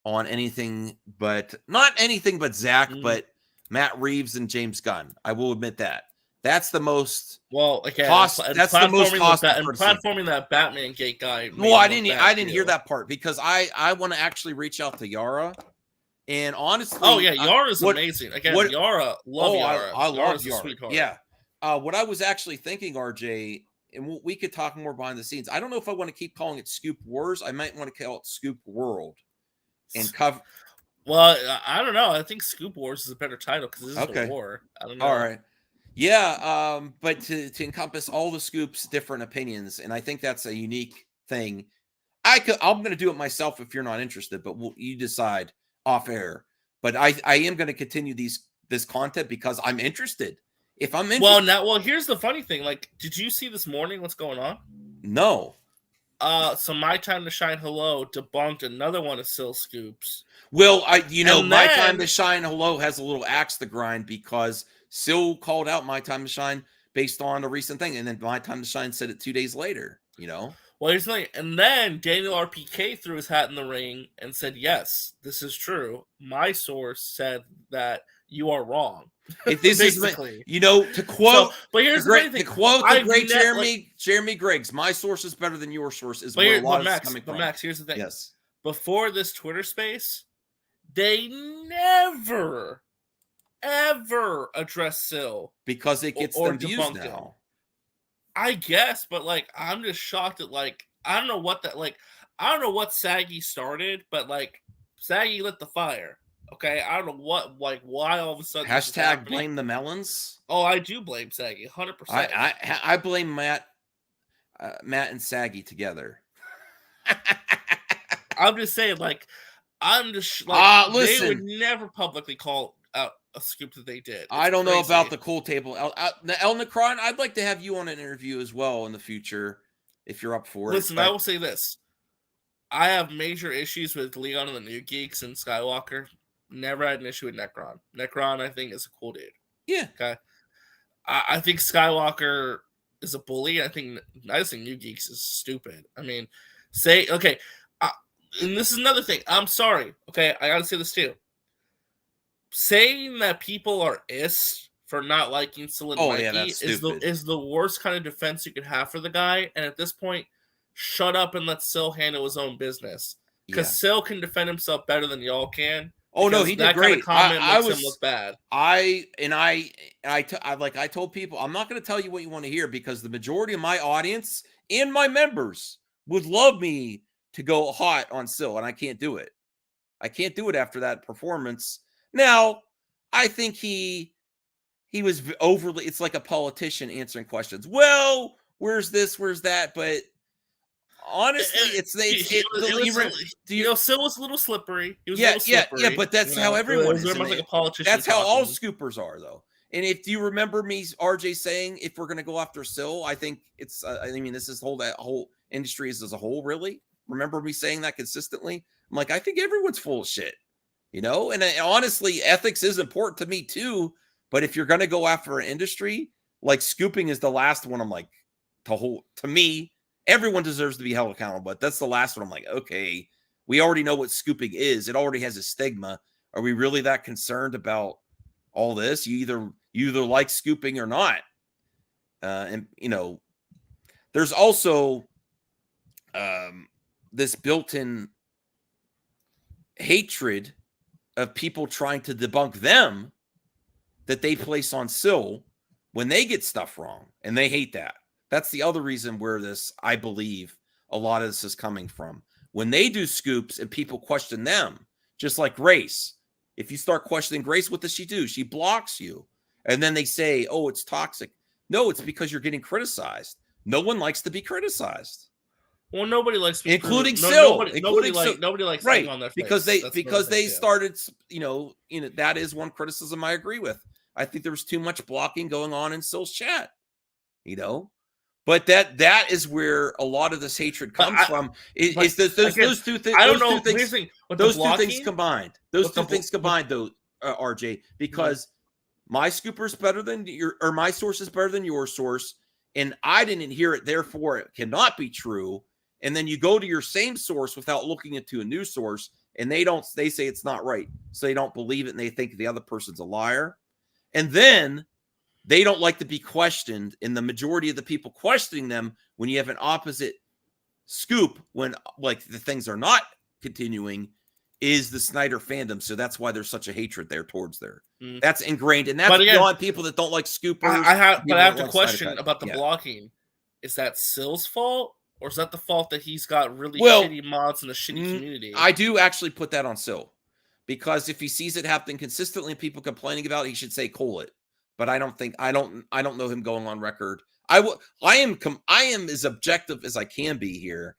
on anything, but not anything but Zach, but Matt Reeves and James Gunn. I will admit that. That's the most again. That's the most cost. And platforming that Batman gate guy. Well, I didn't hear that part because I want to actually reach out to Yara. And honestly, Yara's amazing. Again, Yara, Yara. I love Yara's Yara. a sweetheart. Yeah. What I was actually thinking, RJ, and we could talk more behind the scenes. I don't know if I want to keep calling it Scoop Wars. I might want to call it Scoop World and cover. Well, I don't know. I think Scoop Wars is a better title because this is a war. I don't know. All right. Yeah. But to encompass all the Scoops, different opinions, and I think that's a unique thing. I'm going to do it myself if you're not interested, but you decide off air. But I am going to continue this content because I'm interested. If I'm interested. Well, here's the funny thing. Like, did you see this morning what's going on? No. So My Time to Shine Hello debunked another one of Sil Scoops. Well, My Time to Shine Hello has a little axe to grind because Sil called out My Time to Shine based on a recent thing, and then My Time to Shine said it 2 days later. Well, here's the thing. And then Daniel RPK threw his hat in the ring and said, "Yes, this is true. My source said that you are wrong." If this is, to quote, but here's the thing. To quote the great Jeremy Griggs, "My source is better than your source." Is where a lot of this coming from. But Max, here's the thing. Yes. Before this Twitter space, they never, ever addressed Sil because it gets them views now. I guess, but I'm just shocked at I don't know what Saggy started, but Saggy lit the fire. Okay, I don't know why all of a sudden. # blame the melons. Oh, I do blame Saggy 100%. I blame Matt and Saggy together. I'm just saying, listen, they would never publicly call out a scoop that they did. It's I don't know crazy. about the cool table. El Necron, I'd like to have you on an interview as well in the future if you're up for it. Listen, I will say this. I have major issues with Leon and the New Geeks and Skywalker. Never had an issue with Necron. Necron, I think, is a cool dude. Yeah. Okay. I think Skywalker is a bully. I just think New Geeks is stupid. I mean, and this is another thing. I'm sorry. Okay, I gotta say this too. Saying that people are for not liking Sil and Mikey is the worst kind of defense you could have for the guy. And at this point, shut up and let Sil handle his own business. Because Sil can defend himself better than y'all can. Oh no, he did great. Kind of comment makes him look bad. I told people, I'm not going to tell you what you want to hear because the majority of my audience and my members would love me to go hot on Sil, and I can't do it. I can't do it after that performance. Now, I think he was overly. It's like a politician answering questions. Well, where's this? Where's that? But honestly, Sil was a little slippery. He was yeah. But that's how everyone is. Like a politician. That's how all scoopers are, though. And if you remember me, RJ, saying if we're going to go after Sil, I think it's. This is that whole industry as a whole. Really, remember me saying that consistently? I'm like, I think everyone's full of shit, And honestly, ethics is important to me too. But if you're going to go after an industry, like scooping is the last one. I'm like, to me. Everyone deserves to be held accountable, but that's the last one. I'm like, okay, we already know what scooping is. It already has a stigma. Are we really that concerned about all this? You either like scooping or not. There's also this built-in hatred of people trying to debunk them that they place on Sil when they get stuff wrong, and they hate that. That's the other reason where I believe a lot of this is coming from. When they do scoops and people question them, just like Grace. If you start questioning Grace, what does she do? She blocks you. And then they say, oh, it's toxic. No, it's because you're getting criticized. No one likes to be criticized. Well, nobody likes to be including no, Sil. Nobody likes right on their face. because they That's started. That is one criticism I agree with. I think there was too much blocking going on in Sil's chat. But that is where a lot of this hatred comes from. Is those two things? I don't know. Those two things combined. Those two things combined, though, RJ, because my scooper is better than my source is better than your source, and I didn't hear it. Therefore, it cannot be true. And then you go to your same source without looking into a new source, and they say it's not right, so they don't believe it, and they think the other person's a liar, and then they don't like to be questioned. And the majority of the people questioning them, when you have an opposite scoop, when like the things are not continuing, is the Snyder fandom. So that's why there's such a hatred there towards there. That's ingrained, and that's beyond people that don't like scoopers. I have to question about the blocking. Is that Sil's fault? Or is that the fault that he's got really shitty mods in a shitty community? I do actually put that on Sil, because if he sees it happening consistently and people complaining about it, he should say call it. But I don't know him going on record. I am as objective as I can be here.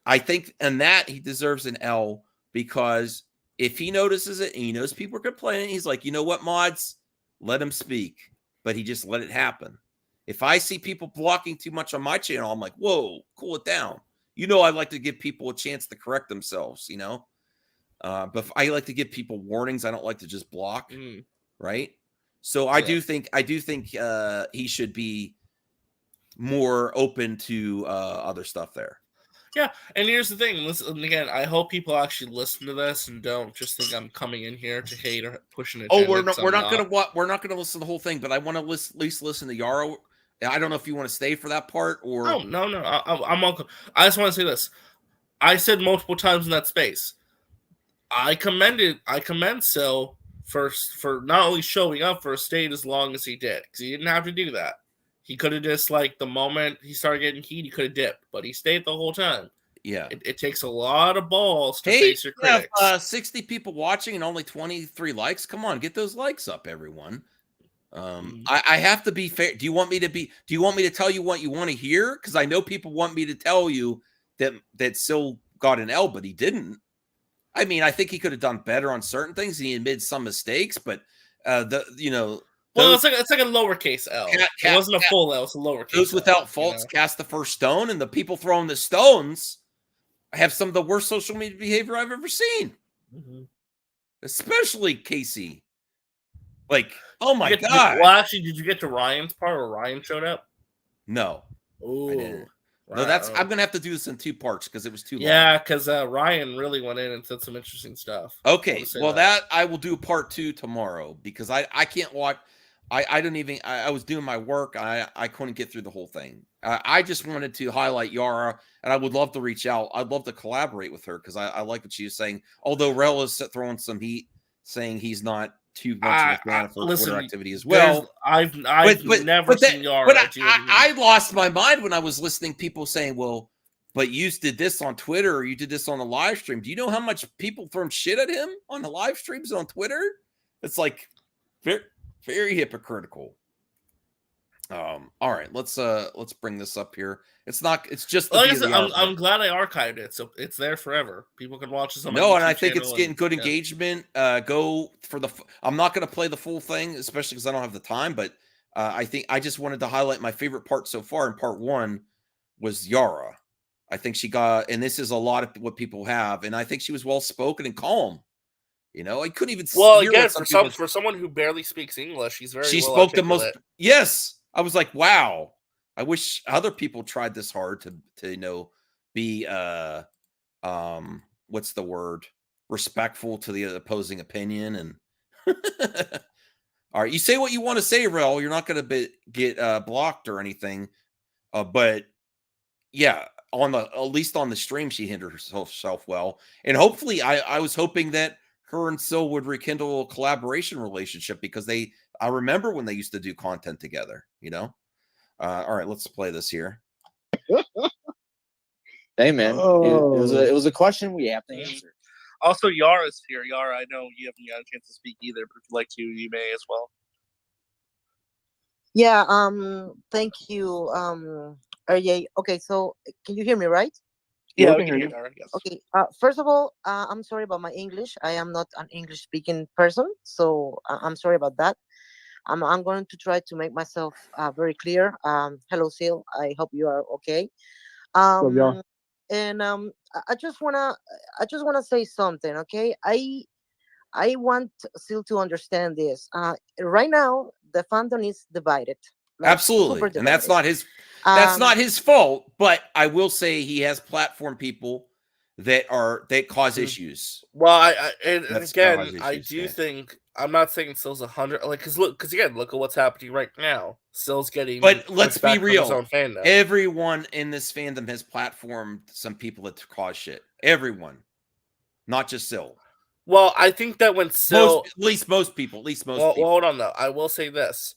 I think and that he deserves an L, because if he notices it and he knows people are complaining, he's like, you know what, mods, let him speak. But he just let it happen. If I see people blocking too much on my channel, I'm like, whoa, cool it down. I like to give people a chance to correct themselves, but I like to give people warnings. I don't like to just block, right? So I do think he should be more open to other stuff there. Yeah, and here's the thing. Listen, again, I hope people actually listen to this and don't just think I'm coming in here to hate or pushing it. Oh, we're not gonna listen to the whole thing, but I want to at least listen to Yara. I don't know if you want to stay for that part or. Oh, no. I'm welcome. I just want to say this. I said multiple times in that space. I commend Sil for not only showing up for a state as long as he did, because he didn't have to do that. He could have just, like, the moment he started getting heat, he could have dipped, but he stayed the whole time. Yeah. It takes a lot of balls to face your critics. 60 people watching and only 23 likes. Come on, get those likes up, everyone. I have to be fair. Do you want me to tell you what you want to hear? Because I know people want me to tell you that Sil got an L, but he didn't. I mean, I think he could have done better on certain things. He admitted some mistakes, but well, it's like a lowercase L. It wasn't a full L; it's a lowercase. Those without faults cast the first stone, and the people throwing the stones have some of the worst social media behavior I've ever seen. Especially Casey. Like, oh my god! Well, actually, did you get to Ryan's part where Ryan showed up? No. Oh, I didn't. No, I'm gonna have to do this in 2 parts because it was too long. Yeah, because Ryan really went in and said some interesting stuff. Okay, well that I will do part 2 tomorrow, because I can't watch. I don't even. I was doing my work. I couldn't get through the whole thing. I just wanted to highlight Yara, and I would love to reach out. I'd love to collaborate with her, because I like what she was saying. Although Rel is throwing some heat, saying he's not too much of a fan for Twitter activity as well. I've never seen Yara. But I lost my mind when I was listening. People saying, "Well, but you did this on Twitter, or you did this on the live stream." Do you know how much people throw shit at him on the live streams on Twitter? It's like very, very hypocritical. All right, let's bring this up here. It's just. Like I said, I'm glad I archived it, so it's there forever. People can watch this on my No, YouTube and I think it's channel getting good engagement. Go for I'm not going to play the full thing, especially because I don't have the time. But I think I just wanted to highlight my favorite part so far. In part 1 was Yara. I think she got, and this is a lot of what people have, and I think she was well spoken and calm. I couldn't even. Well, again, for someone who barely speaks English, she spoke the most. Yes. I was like, wow, I wish other people tried this hard to be what's the word? Respectful to the opposing opinion. And all right, you say what you want to say, Rel. You're not going to get blocked or anything. But yeah, at least on the stream, she hindered herself well. And hopefully I was hoping that her and Sil would rekindle a collaboration relationship, because I remember when they used to do content together, all right, let's play this here. Hey man, it was a question we have to answer. Also, Yara's here. Yara, I know you haven't got a chance to speak either, but if you'd like to, you may as well. Yeah, thank you, RJ, okay, so can you hear me, right? Yeah, we can hear you. Yes. Okay. First of all, I'm sorry about my English. I am not an English speaking person, so I'm sorry about that. I'm going to try to make myself very clear. Hello, Sil. I hope you are okay. Love y'all. And I just wanna say something. Okay, I want Sil to understand this. Right now, the fandom is divided. Like, Absolutely, super and that's divided. not his fault. But I will say he has platform people that cause issues. Well, and That's again, cause I issues, do yeah. think I'm not saying Sill's 100. Like, because again, look at what's happening right now. Sill's getting, But let's be pushback from his real. own fandom. Everyone in this fandom has platformed some people that cause shit. Everyone, not just Sill. Well, I think that when Sill, at least most people. Well, hold on though. I will say this.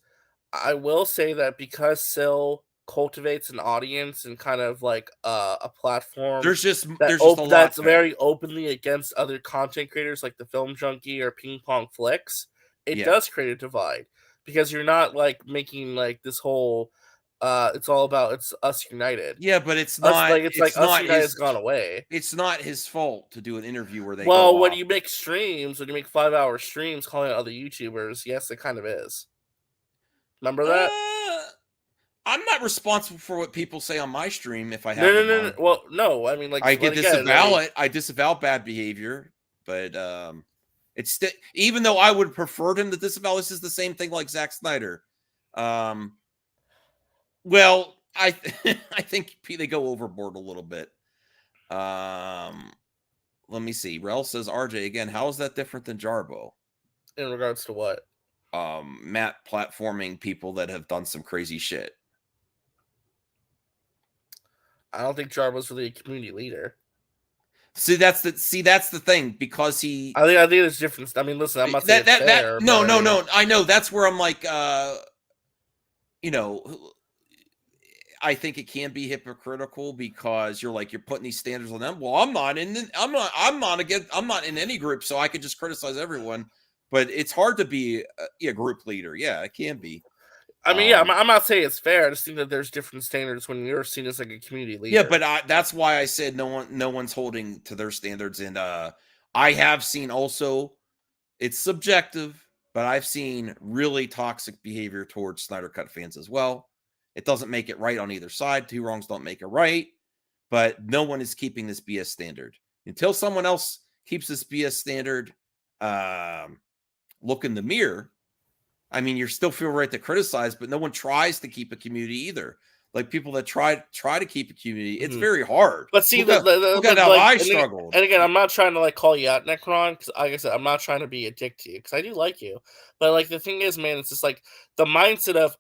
I will say that because Sill cultivates an audience and kind of like a platform, There's just that a lot that's there. very openly against other content creators like the Film Junkie or Ping Pong Flicks. It Yeah. does create a divide because you're not like making like this whole. It's all about it's us united. Yeah, but it's Us, not. like it's like not us united his, has gone away. It's not his fault to do an interview where they Well, go when off. you make streams, when you make 5-hour streams calling out other YouTubers, yes, it kind of is. Remember that? I'm not responsible for what people say on my stream if I have No. Well, no. I mean, like I but can again, disavow it. I disavow bad behavior, but it's even though I would prefer him to disavow. This is the same thing like Zack Snyder. Well, I think they go overboard a little bit. Let me see. Rel says RJ again. How is that different than Jarbo? In regards to what? Matt platforming people that have done some crazy shit. I don't think Jarbo's really a community leader. See, that's the thing because he. I think there's difference. I mean, listen, I'm not saying it's fair. No. I know that's where I'm like, you know, I think it can be hypocritical because you're putting these standards on them. Well, I'm not in any group, so I could just criticize everyone. But it's hard to be a group leader. Yeah, it can be. I mean, I'm not saying it's fair. I just think that there's different standards when you're seen as like a community leader. Yeah, but that's why I said no one's holding to their standards. And I have seen also, it's subjective, but I've seen really toxic behavior towards Snyder Cut fans as well. It doesn't make it right on either side. Two wrongs don't make it right. But no one is keeping this BS standard. Until someone else keeps this BS standard, look in the mirror. I mean, you still feel right to criticize, but no one tries to keep a community either. Like people that try to keep a community, it's very hard. But see, look at how I struggled. And again, I'm not trying to like call you out, Necron, because like I said, I'm not trying to be a dick to you because I do like you. But like the thing is, man, it's just like the mindset of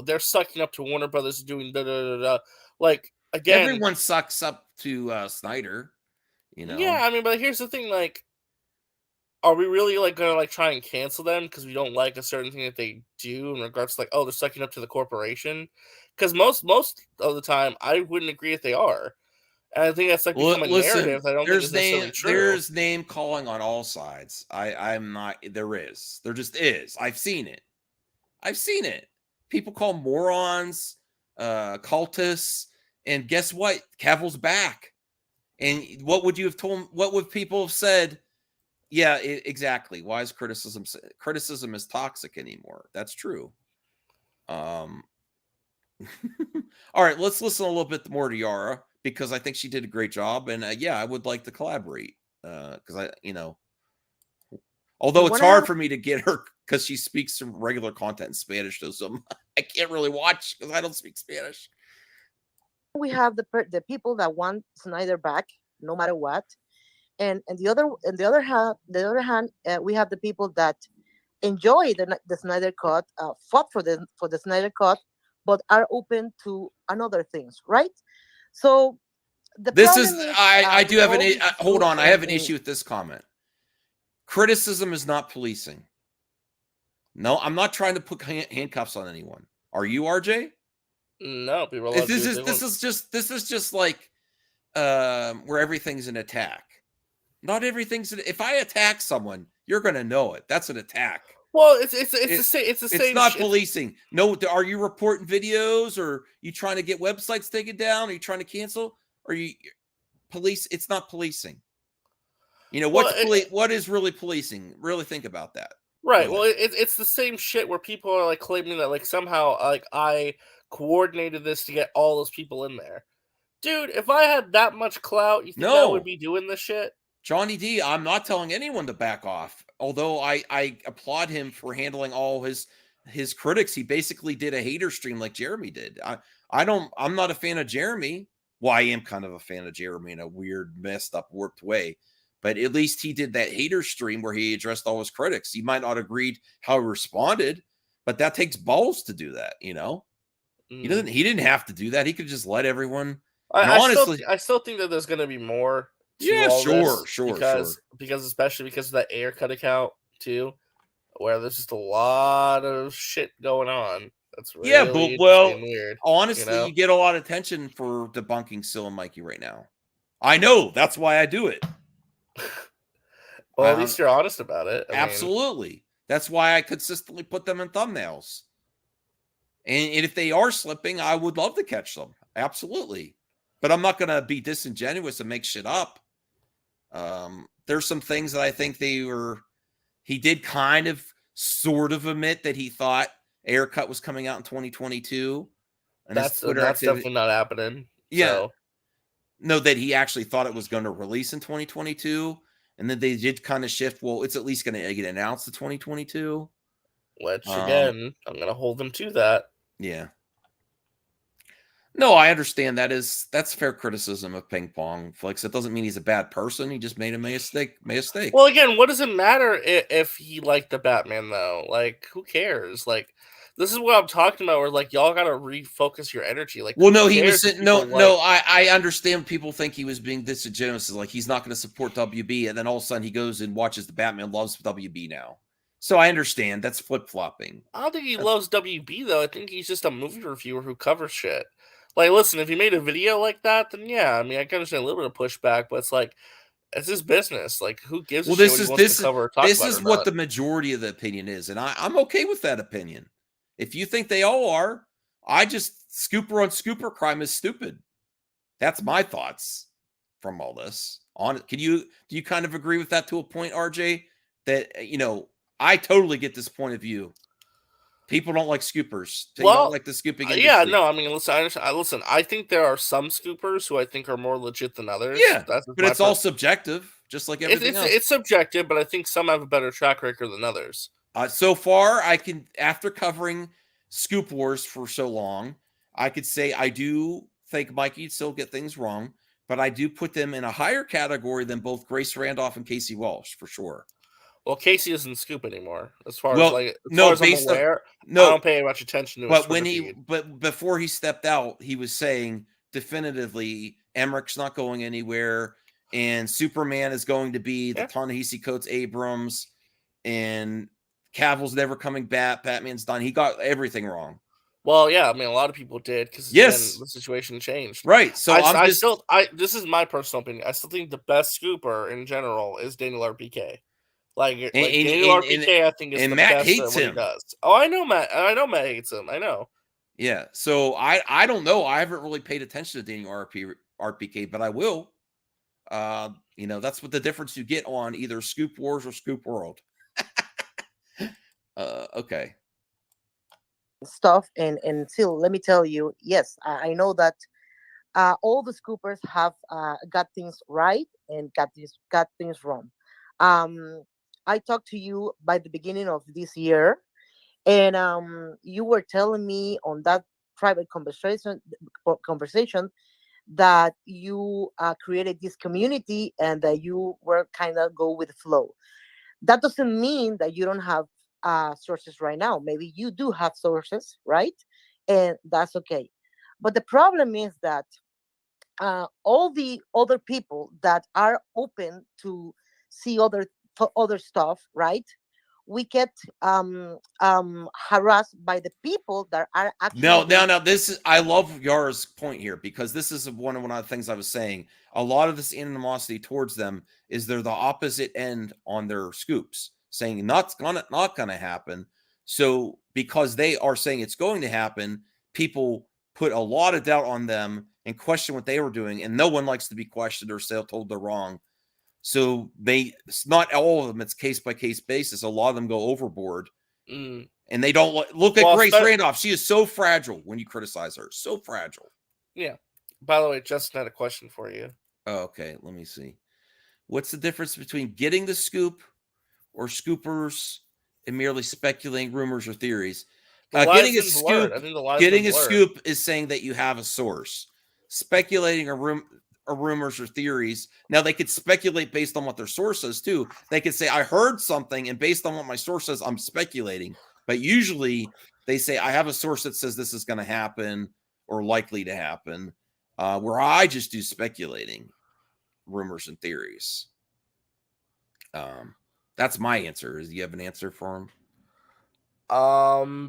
they're sucking up to Warner Brothers doing da da da da. Like again, everyone sucks up to Snyder. You know. Yeah, I mean, but here's the thing, like. Are we really like gonna like try and cancel them because we don't like a certain thing that they do in regards to like they're sucking up to the corporation? Because most of the time I wouldn't agree if they are, and I think that's like become a narrative. I don't think it's necessarily true. There's name calling on all sides. I'm not. There is. There just is. I've seen it. People call morons, cultists, and guess what? Cavill's back. And what would you have told? What would people have said? Yeah, exactly. Why is criticism is toxic anymore? That's true. All right, let's listen a little bit more to Yara because I think she did a great job, and I would like to collaborate because although it's hard for me to get her because she speaks some regular content in Spanish, so I can't really watch because I don't speak Spanish. We have the people that want Snyder back, no matter what. And the other hand, we have the people that enjoy the Snyder Cut, fought for the Snyder Cut, but are open to another things, right? So I do have an hold on. I have an issue with this comment. Criticism is not policing. No, I'm not trying to put handcuffs on anyone. Are you, RJ? No, people. This is just like where everything's an attack. Not everything's. If I attack someone, you're going to know it. That's an attack. Well, it's the same. It's the same. It's not policing. No, are you reporting videos, or you trying to get websites taken down? Are you trying to cancel? Or you police? It's not policing. You know what is really policing? Really think about that. Right. Well, it's the same shit where people are like claiming that like somehow like I coordinated this to get all those people in there. Dude, if I had that much clout, you think I would be doing this shit? Johnny D, I'm not telling anyone to back off. Although I applaud him for handling all his critics. He basically did a hater stream like Jeremy did. I'm not a fan of Jeremy. Well, I am kind of a fan of Jeremy in a weird, messed up, warped way. But at least he did that hater stream where he addressed all his critics. He might not agreed how he responded, but that takes balls to do that, you know? He didn't have to do that. He could just let everyone. Honestly, I still think that there's going to be more. Yeah, sure. Because especially because of that air cut account too, where there's just a lot of shit going on. That's really weird. Honestly, you get a lot of attention for debunking Sil and Mikey right now. I know that's why I do it. Well, at least you're honest about it. Absolutely. That's why I consistently put them in thumbnails. And if they are slipping, I would love to catch them. Absolutely. But I'm not going to be disingenuous and make shit up. There's some things that I think he did kind of sort of admit that he thought Aircut was coming out in 2022. And that's definitely not happening. Yeah. So. No, that he actually thought it was going to release in 2022. And then they did kind of shift. Well, it's at least going to get announced in 2022. Which, again, I'm going to hold them to that. Yeah. No, I understand that's fair criticism of Ping Pong Flicks. It doesn't mean he's a bad person. He just made a mistake. Well, again, what does it matter if he liked the Batman, though? Like, who cares? Like, this is what I'm talking about. Where like y'all gotta refocus your energy. Like, well, no, he was I understand people think he was being disingenuous. Like he's not going to support WB, and then all of a sudden he goes and watches the Batman loves WB now. So I understand that's flip flopping. I don't think he loves WB though. I think he's just a movie reviewer who covers shit. Like, listen, if he made a video like that, then yeah, I mean, I can understand a little bit of pushback, but it's like, it's his business. Like, who gives a shit what he wants to cover or talk about? This is what the majority of the opinion is, and I'm okay with that opinion. If you think they all are, I just scooper on scooper crime is stupid. That's my thoughts from all this. Do you kind of agree with that to a point, RJ? That I totally get this point of view. People don't like scoopers. They don't like the scooping industry. Yeah, no, I mean, listen. I think there are some scoopers who I think are more legit than others. Yeah, but it's all subjective, just like everything else. It's subjective, but I think some have a better track record than others. So far, after covering Scoop Wars for so long, I could say I do think Mikey still get things wrong, but I do put them in a higher category than both Grace Randolph and Casey Walsh, for sure. Well, Casey doesn't scoop anymore. As far as I'm aware, I don't pay much attention to his but before he stepped out, he was saying definitively Emmerich's not going anywhere, and Superman is going to be the Ta-Nehisi Coates Abrams, and Cavill's never coming back. Batman's done. He got everything wrong. Well, yeah, I mean, a lot of people did because the situation changed. Right. So this is my personal opinion. I still think the best scooper in general is Daniel RPK. Daniel RPK, I think is the Matt best hates at what him. he does. Oh, I know Matt. I know Matt hates him. I know. Yeah. So I don't know. I haven't really paid attention to Daniel RPK, but I will. That's what the difference you get on either Scoop Wars or Scoop World. Okay. Stuff and still, let me tell you, yes, I know that all the scoopers have got things right and got things wrong. I talked to you by the beginning of this year, and you were telling me on that private conversation that you created this community and that you were kind of go with the flow. That doesn't mean that you don't have sources right now. Maybe you do have sources, right? And that's okay. But the problem is that all the other people that are open to see other stuff, right? We get harassed by the people that are actually. No. I love Yara's point here, because this is one of the things I was saying. A lot of this animosity towards them is they're the opposite end on their scoops. saying not gonna happen. So because they are saying it's going to happen, people put a lot of doubt on them and question what they were doing, and no one likes to be questioned or told they're wrong. So it's not all of them, it's case by case basis. A lot of them go overboard. And they don't look at Grace Randolph. She is so fragile when you criticize her. So fragile. Yeah. By the way, Justin had a question for you. Oh, okay, let me see. What's the difference between getting the scoop or scoopers and merely speculating rumors or theories? Getting a scoop is saying that you have a source. Speculating or rumors or theories. Now they could speculate based on what their source says too. They could say, I heard something, and based on what my source says, I'm speculating. But usually they say, I have a source that says this is going to happen or likely to happen. Where I just do speculating, rumors and theories. That's my answer. Do you have an answer for him?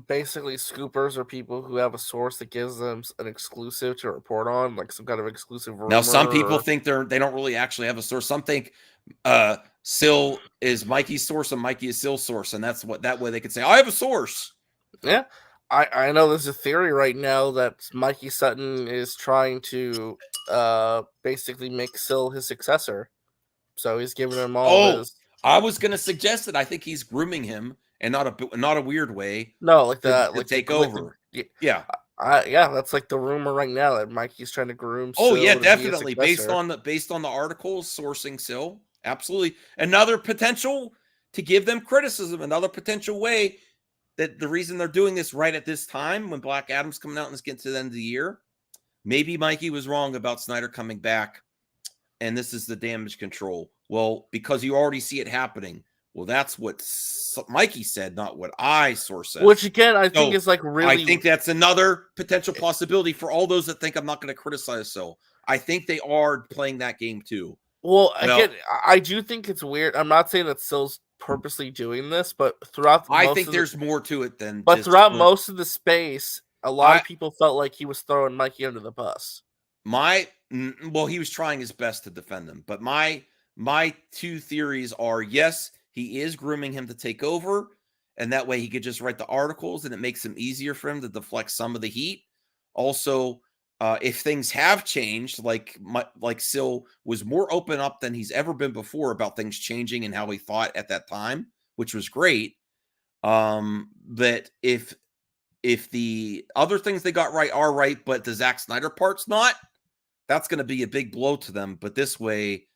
Basically, scoopers are people who have a source that gives them an exclusive to report on, like some kind of exclusive rumor. Now, some people think they don't really actually have a source. Some think Syl is Mikey's source and Mikey is Syl's source, and that way they could say, I have a source. Yeah. I know there's a theory right now that Mikey Sutton is trying to basically make Syl his successor. So he's giving him all his... I was going to suggest that I think he's grooming him, and not a weird way. No, like that, to take over. Yeah, that's like the rumor right now that Mikey's trying to groom. Oh Syl yeah, to be definitely. his successor. Based on the articles sourcing Syl, absolutely. Another potential to give them criticism. Another potential way that the reason they're doing this right at this time when Black Adam's coming out and it's getting to the end of the year, maybe Mikey was wrong about Snyder coming back, and this is the damage control. Well, because you already see it happening. Well, that's what Mikey said, not what I source said. Which again, I think is like really. I think that's another potential possibility for all those that think I'm not going to criticize Syl. I think they are playing that game too. Well, again, I do think it's weird. I'm not saying that Syl's purposely doing this, but throughout, I think there's more to it than. But throughout most of the space, a lot of people felt like he was throwing Mikey under the bus. Well, he was trying his best to defend them, but my two theories are: yes, he is grooming him to take over, and that way he could just write the articles, and it makes him easier for him to deflect some of the heat. Also, if things have changed, like Syl was more open up than he's ever been before about things changing and how he thought at that time, which was great. That if the other things they got right are right, but the Zack Snyder part's not, that's going to be a big blow to them. But this way,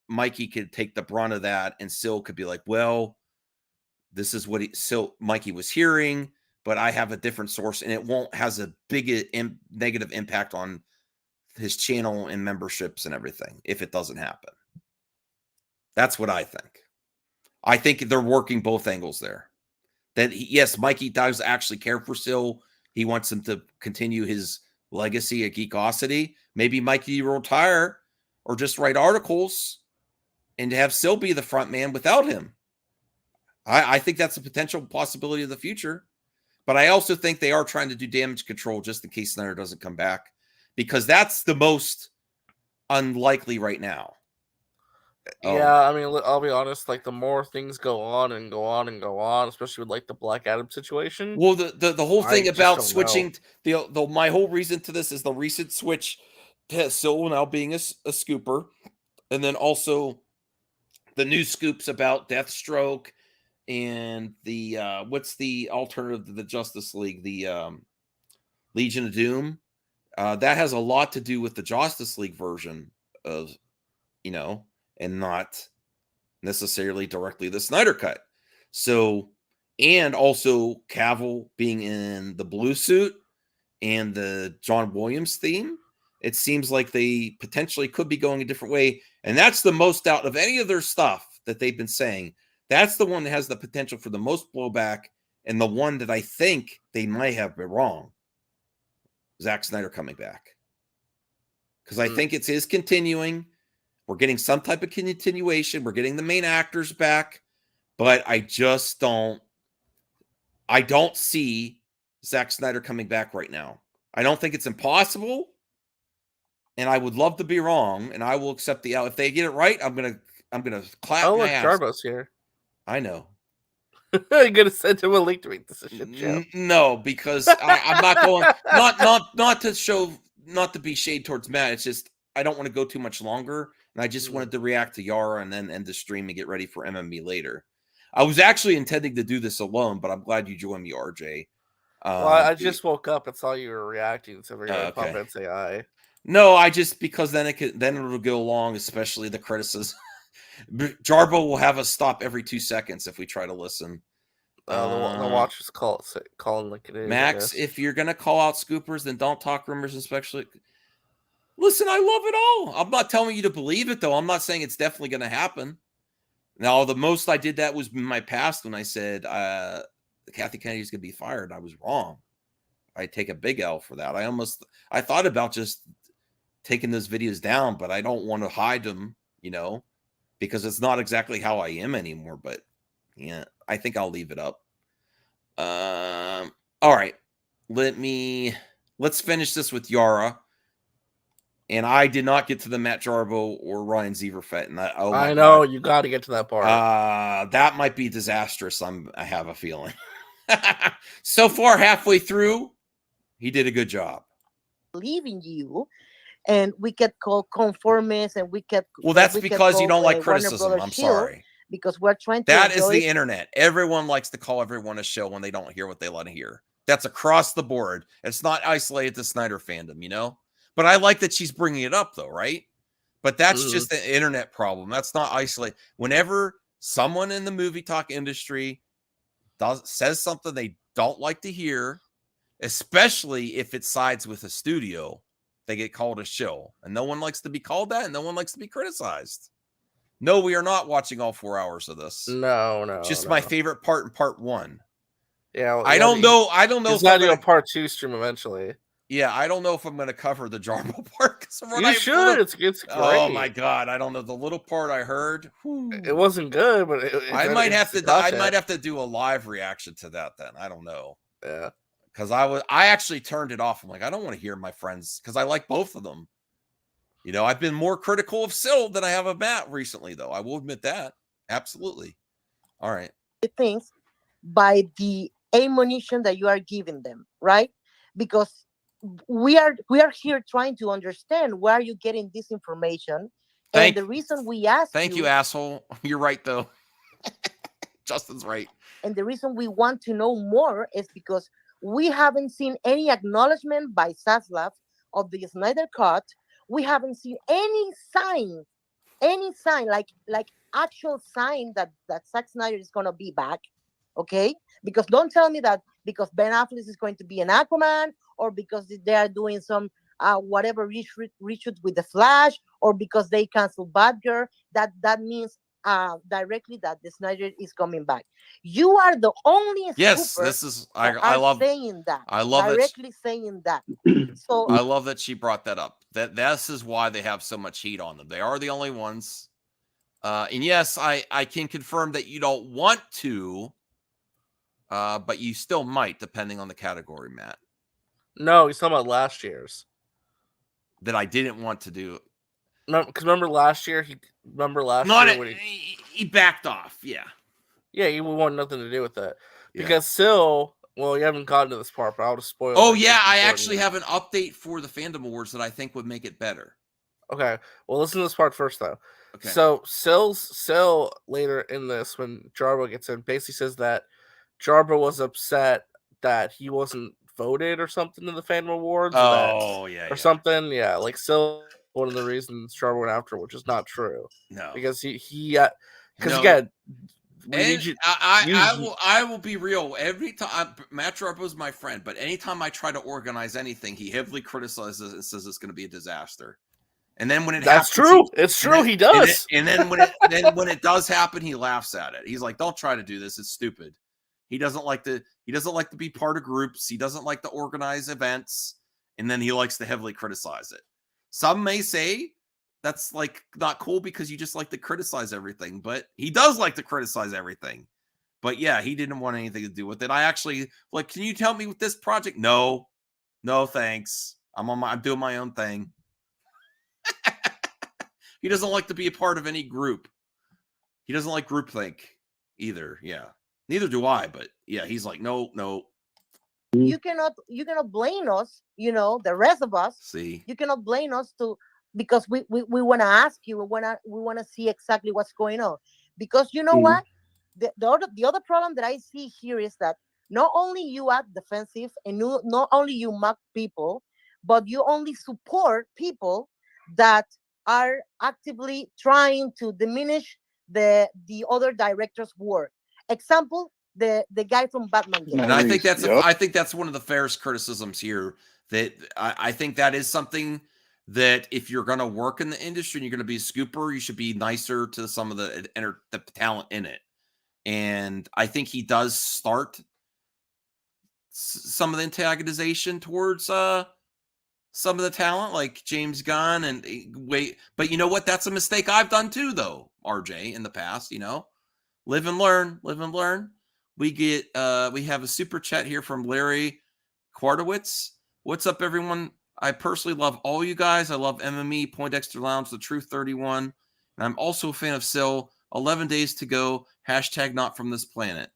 Mikey could take the brunt of that, and Syl could be like, well, this is what Mikey was hearing, but I have a different source, and it won't has a big negative impact on his channel and memberships and everything if it doesn't happen. That's what I think. I think they're working both angles there. That yes, Mikey does actually care for Syl. He wants him to continue his legacy at Geekosity. Maybe Mikey will retire or just write articles and have Syl be the front man without him. I think that's a potential possibility of the future. But I also think they are trying to do damage control just in case Snyder doesn't come back, because that's the most unlikely right now. Yeah, I mean, I'll be honest. Like, the more things go on and go on and go on, especially with like the Black Adam situation. Well, the whole thing about switching my whole reason to this is the recent switch to Syl now being a scooper, and then also the new scoops about Deathstroke and the what's the alternative to the Justice League, the Legion of Doom. That has a lot to do with the Justice League version of, and not necessarily directly the Snyder Cut. So, and also Cavill being in the blue suit and the John Williams theme, it seems like they potentially could be going a different way. And that's the most out of any of their stuff that they've been saying. That's the one that has the potential for the most blowback, and the one that I think they might have been wrong. Zack Snyder coming back. Because I think it is continuing. We're getting some type of continuation. We're getting the main actors back. But I don't see Zack Snyder coming back right now. I don't think it's impossible. And I would love to be wrong. And I will accept if they get it right, I'm going to I'm gonna clap Oh, my look, ass. Jarbo's here. I know. I'm gonna send him a link to make this a shit show. No, because I'm not going. Not to show. Not to be shade towards Matt. It's just I don't want to go too much longer, and I just wanted to react to Yara and then end the stream and get ready for MME later. I was actually intending to do this alone, but I'm glad you joined me, RJ. Well, I just woke up and saw you were reacting, so we're gonna pop in and say hi. No, I just because then it'll go long, especially the criticism. Jarbo will have us stop every 2 seconds if we try to listen. The watchers calling like it is. Max, if you're gonna call out scoopers, then don't talk rumors, especially. Listen, I love it all. I'm not telling you to believe it, though. I'm not saying it's definitely going to happen. Now, the most I did that was in my past when I said Kathy Kennedy's going to be fired. I was wrong. I take a big L for that. I thought about just taking those videos down, but I don't want to hide them, because it's not exactly how I am anymore. But yeah, I think I'll leave it up. All right. Let's finish this with Yara. And I did not get to the Matt Jarbo or Ryan Zieverfett. And I know you got to get to that part. That might be disastrous. I have a feeling. So far, halfway through, he did a good job. Believe in you, and we get called conformists, and we get. Well, that's because you don't like criticism. I'm sorry. Because we're trying to. That is the internet. Everyone likes to call everyone a shill when they don't hear what they want to hear. That's across the board. It's not isolated to Snyder fandom, But I like that she's bringing it up, though, right? But that's just the internet problem. That's not isolated. Whenever someone in the movie talk industry says something they don't like to hear, especially if it sides with a studio, they get called a shill. And no one likes to be called that, and no one likes to be criticized. No, we are not watching all 4 hours of this. No. Just my favorite part in part 1. Yeah, well, I don't know. It's not a part 2 stream eventually. Yeah, I don't know if I'm going to cover the Jarbo part. You should. It's great. Oh my god, I don't know the little part I heard. It wasn't good, but I might have to do a live reaction to that. Then I don't know. Yeah, because I actually turned it off. I'm like, I don't want to hear my friends because I like both of them. I've been more critical of Syl than I have of Matt recently, though. I will admit that. Absolutely. All right. Things by the ammunition that you are giving them, right? Because we are here trying to understand where are you getting this information, and the reason we ask. Thank you, asshole. You're right, though. Justin's right. And the reason we want to know more is because we haven't seen any acknowledgement by Zaslav of the Snyder Cut. We haven't seen any sign, like actual sign that Zack Snyder is gonna be back. Okay, because don't tell me that because Ben Affleck is going to be an Aquaman, or because they are doing some whatever reshoot with the Flash, or because they canceled Batgirl. That means directly that the Snyder is coming back. You are the only. Yes, this is. I love saying that. I love directly saying that. So I love that she brought that up. This is why they have so much heat on them. They are the only ones. And yes, I can confirm that you don't want to. But you still might, depending on the category, Matt. No, he's talking about last year's. That I didn't want to do. No, because remember last year? He backed off. Yeah. Yeah, he wanted nothing to do with that. Because Syl, well, you haven't gotten to this part, but I'll just spoil it. Oh, yeah, I actually have an update for the Fandom Awards that I think would make it better. Okay, well, listen to this part first, though. Okay. So, Syl later in this, when Jarbo gets in, basically says that Jarbo was upset that he wasn't voted or something in the Fandom Awards. Or something. Yeah, like Syl, one of the reasons Jarbo went after, which is not true. No. Because again, I will be real. Every time Matt Jarbo's my friend, but anytime I try to organize anything, he heavily criticizes and says it's going to be a disaster. And then when that's true, it's true. He does. And then when it does happen, he laughs at it. He's like, "Don't try to do this. It's stupid." He doesn't like to be part of groups. He doesn't like to organize events, and then he likes to heavily criticize it. Some may say that's like not cool because you just like to criticize everything, but he does like to criticize everything. But yeah, he didn't want anything to do with it. I actually can you help me with this project? No, thanks. I'm doing my own thing. He doesn't like to be a part of any group. He doesn't like groupthink either. Yeah. Neither do I, but yeah, he's like, no. You cannot blame us, the rest of us. See, you cannot blame us because we want to ask you, we want to see exactly what's going on, because you know what, the other problem that I see here is that not only you act defensive and not only you mock people, but you only support people that are actively trying to diminish the other director's work. Example, the guy from Batman. And I think that's one of the fairest criticisms here. That I think that is something that if you're going to work in the industry and you're going to be a scooper, you should be nicer to some of the talent in it. And I think he does start some of the antagonization towards some of the talent, like James Gunn and but you know what? That's a mistake I've done too, though, RJ, in the past. Live and learn. We have a super chat here from Larry Quartowitz. What's up, everyone? I personally love all you guys. I love MME, Poindexter Lounge, The Truth 31. And I'm also a fan of Syl. 11 days to go. # not from this planet.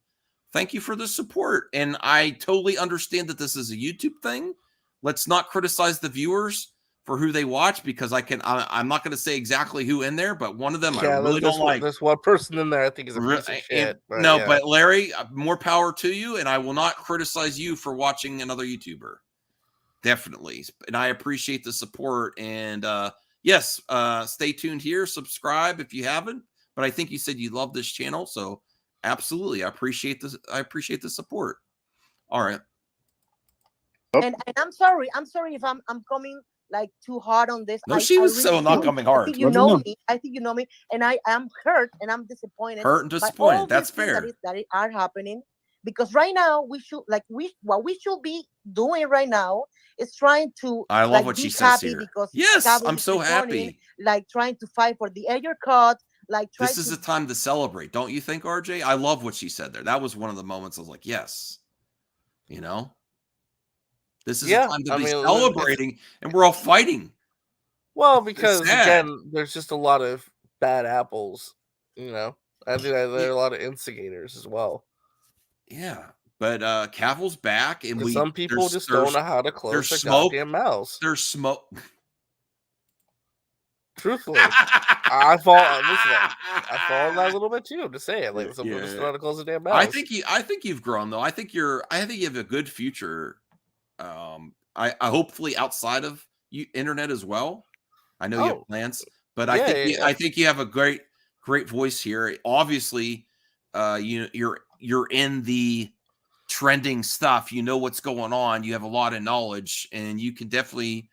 Thank you for the support. And I totally understand that this is a YouTube thing. Let's not criticize the viewers for who they watch, because I'm not going to say exactly who in there, but one of them I really don't like. There's one person in there I think is a piece of shit. But Larry, more power to you, and I will not criticize you for watching another YouTuber. Definitely. And I appreciate the support. And yes, stay tuned here. Subscribe if you haven't. But I think you said you love this channel, so absolutely, I appreciate this. I appreciate the support. All right. And I'm sorry if I'm coming like too hard on this. No, she was so not coming hard. I think you know me, and I am hurt and I'm disappointed. Hurt and disappointed. That's fair. That are happening, because right now what we should be doing right now is trying to. I love what she says here. Because yes, I'm so happy. Like trying to fight for the Ayer cut. This is a time to celebrate, don't you think, RJ? I love what she said there. That was one of the moments I was like, yes. This is a time to be celebrating, and we're all fighting. Well, because again, there's just a lot of bad apples. I think there are a lot of instigators as well. Yeah, but Cavill's back, and some people just don't know how to close their goddamn mouths. There's smoke. Truthfully, I fall in that a little bit too. To say it, like some people just don't know how to close their damn mouths. I think you've grown though. I think you have a good future. I hopefully outside of internet as well. I know you have plans, but I think you have a great voice here. Obviously, you're in the trending stuff. You know what's going on. You have a lot of knowledge, and you can definitely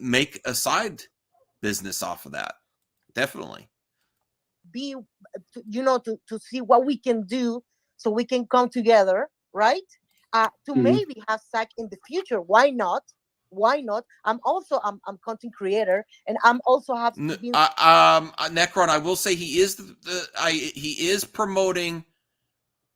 make a side business off of that. Definitely. To see what we can do so we can come together, right? To maybe have Zach in the future. Why not? I'm content creator, and I'm also have Necron. I will say he is promoting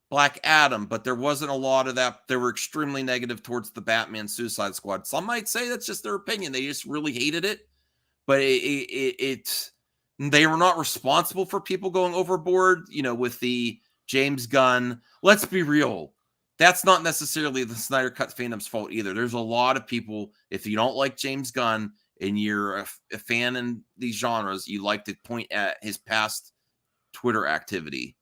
Black Adam, but there wasn't a lot of that. They were extremely negative towards the Batman Suicide Squad. Some might say that's just their opinion. They just really hated it, but they were not responsible for people going overboard. With the James Gunn. Let's be real. That's not necessarily the Snyder Cut fandom's fault either. There's a lot of people, if you don't like James Gunn and you're a fan in these genres, you like to point at his past Twitter activity.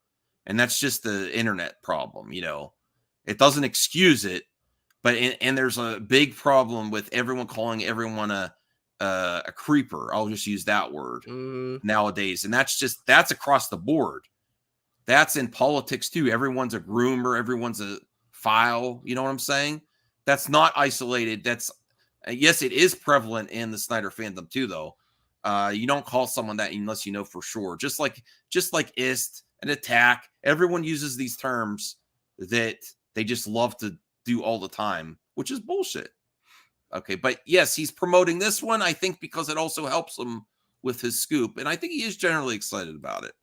And that's just the internet problem, It doesn't excuse it, but and there's a big problem with everyone calling everyone a creeper. I'll just use that word nowadays. And that's across the board. That's in politics too. Everyone's a groomer. Everyone's a file. You know what I'm saying? That's not isolated. Yes, it is prevalent in the Snyder fandom too, though. You don't call someone that unless you know for sure. Just like ist, an attack. Everyone uses these terms that they just love to do all the time, which is bullshit. Okay, but yes, he's promoting this one, I think, because it also helps him with his scoop, and I think he is generally excited about it.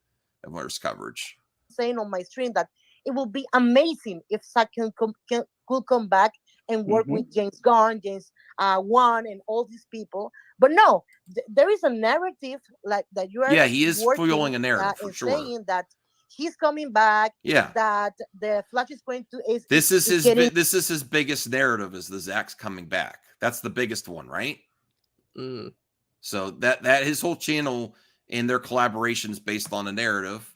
Everyone's coverage. Saying on my stream that it will be amazing if Zack could come back and work with James Gunn, James Wan, and all these people. But no, there is a narrative like that you are. Yeah, he is working, fueling a narrative for and sure. saying that he's coming back. Yeah. That the Flash is going to. This is his biggest narrative is the Zach's coming back. That's the biggest one, right? So that his whole channel and their collaboration is based on a narrative,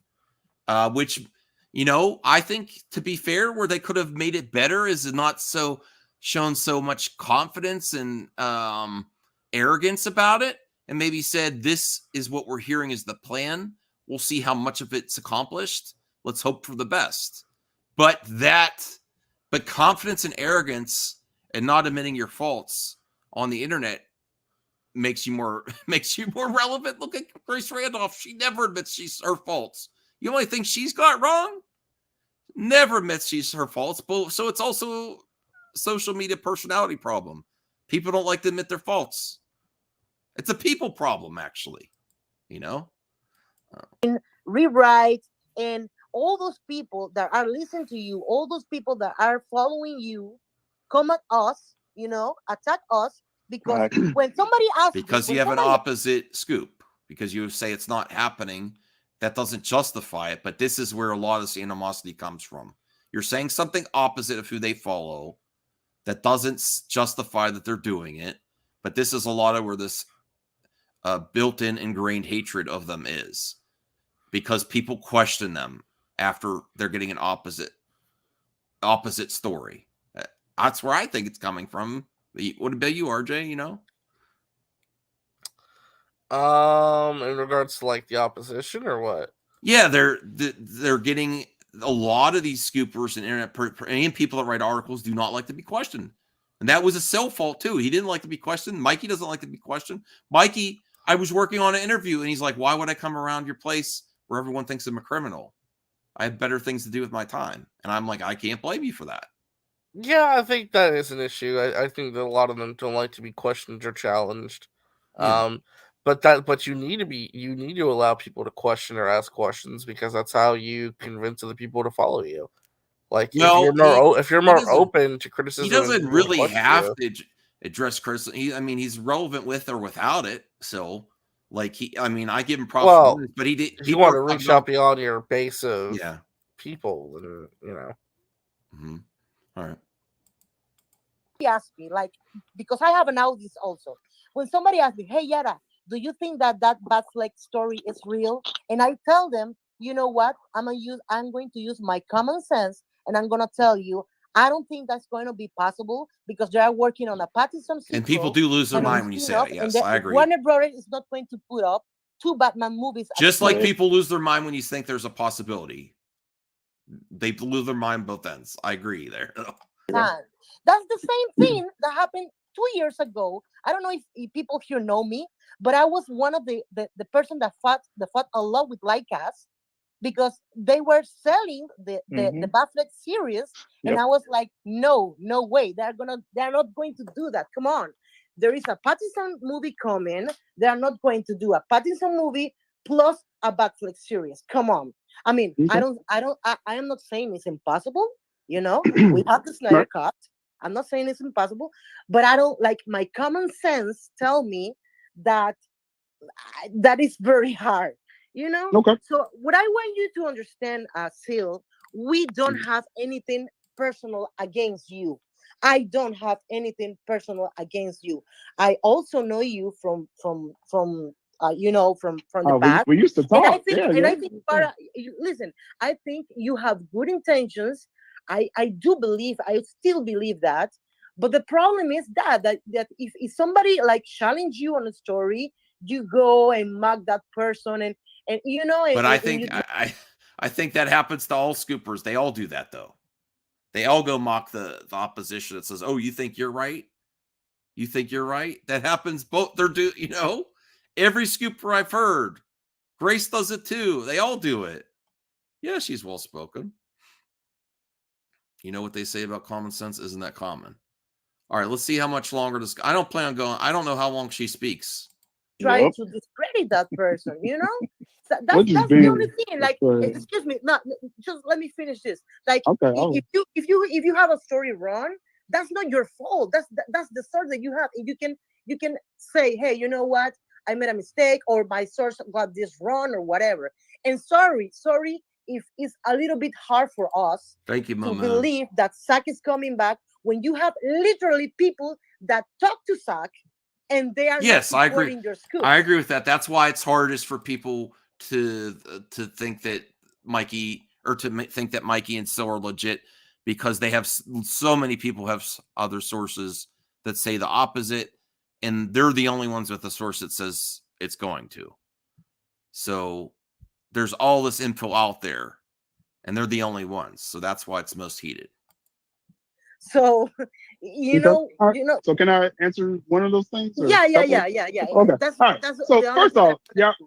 which, you know, I think, to be fair, where they could have made it better is not so shown so much confidence and arrogance about it, and maybe said, this is what we're hearing is the plan. We'll see how much of it's accomplished. Let's hope for the best. But confidence and arrogance and not admitting your faults on the internet makes you more relevant. Look at Grace Randolph. She never admits her faults. The only thing she's got wrong, never admits she's her faults. So it's also a social media personality problem. People don't like to admit their faults. It's a people problem, actually. You know? Rewrite, and all those people that are listening to you, all those people that are following you, come at us, you know, attack us, because when somebody asks, because you have an opposite scoop, because you say it's not happening, that doesn't justify it. But this is where a lot of this animosity comes from. You're saying something opposite of who they follow that doesn't justify that they're doing it. But this is a lot of where this built-in ingrained hatred of them is, because people question them after they're getting an opposite story. That's where I think it's coming from. What about you, RJ? You know, in regards to like the opposition or what? Yeah, they're getting a lot of these scoopers and internet and people that write articles do not like to be questioned, and that was a Cell fault too. He didn't like to be questioned. Mikey doesn't like to be questioned. Mikey, I was working on an interview, and he's like, "Why would I come around your place where everyone thinks I'm a criminal? I have better things to do with my time." And I'm like, I can't blame you for that. Yeah, I think that is an issue. I think that a lot of them don't like to be questioned or challenged. Yeah. But you need to allow people to question or ask questions, because that's how you convince other people to follow you. Like, if you're more open to criticism, he doesn't really have to address criticism. He's relevant with or without it. So, like, I give him props. Well, but he did. You want to reach out beyond your base of people, and Mm-hmm. All right. He asked me, like, because I have an audience also. When somebody asks me, "Hey, Yara, do you think that Batfleck story is real?" And I tell them, you know what? I'm going to use my common sense, and I'm gonna tell you, I don't think that's going to be possible, because they are working on a Pattinson sequel. And people do lose their mind when you say that. Yes, I agree. Warner Brothers is not going to put up 2 Batman movies. Just like people lose their mind when you think there's a possibility. They lose their mind both ends. I agree there. That's the same thing that happened 2 years ago. I don't know if people here know me, but I was one of the person that fought a lot with Lycas, because they were selling the Batfleck series, and I was like, no way, they're not going to do that. Come on, there is a Pattinson movie coming. They are not going to do a Pattinson movie plus a Batfleck series. Come on. I am not saying it's impossible. You know, we have the Snyder Cut. I'm not saying it's impossible, but I don't, like, my common sense tell me that is very hard. You know? Okay. So what I want you to understand, Sil, we don't have anything personal against you. I don't have anything personal against you. I also know you from the past. We used to talk. And I think, listen, I think you have good intentions. I still believe that. But the problem is that if somebody like challenge you on a story, you go and mock that person and you know. But I think that happens to all scoopers. They all do that though. They all go mock the opposition that says, "Oh, you think you're right? You think you're right?" That happens both. Every scooper I've heard. Grace does it too. They all do it. Yeah, she's well spoken. You know what they say about common sense isn't that common. All right, let's see how much longer this. I don't plan on going. I don't know how long she speaks. Trying to discredit that person, you know. That's the only thing. Like, excuse me, just let me finish this. Like, if you have a story wrong, that's not your fault. That's the story that you have, and you can say, hey, you know what? I made a mistake, or my source got this wrong, or whatever. And sorry if it's a little bit hard for us Thank you, to Mama. believe that Zach is coming back when you have literally people that talk to Zach and they are Yes, not I agree. supporting your scoop. I agree with that. That's why it's hardest for people to think that Mikey think that Mikey and Sil are legit, because they have so many people have other sources that say the opposite, and they're the only ones with a source that says it's going to. So there's all this info out there, and they're the only ones. So that's why it's most heated. So you know. So can I answer one of those things? Yeah. Okay. That's so the first off, honest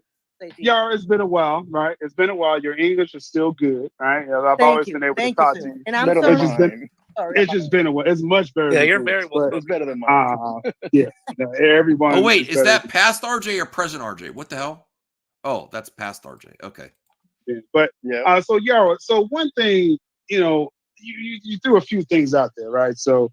yeah, it's been a while, right? It's been a while. Your English is still good, right? I've always been able to talk to you. And I'm It's just been, sorry. it's just been a while. It's much better. Yeah, than you're yours, very well but spoken. It's better than mine. Yeah, no, everyone. Oh wait, is better that past RJ or present RJ? What the hell? Oh, that's past RJ. Okay. Yeah. But so Yara, so one thing, you threw a few things out there, right? So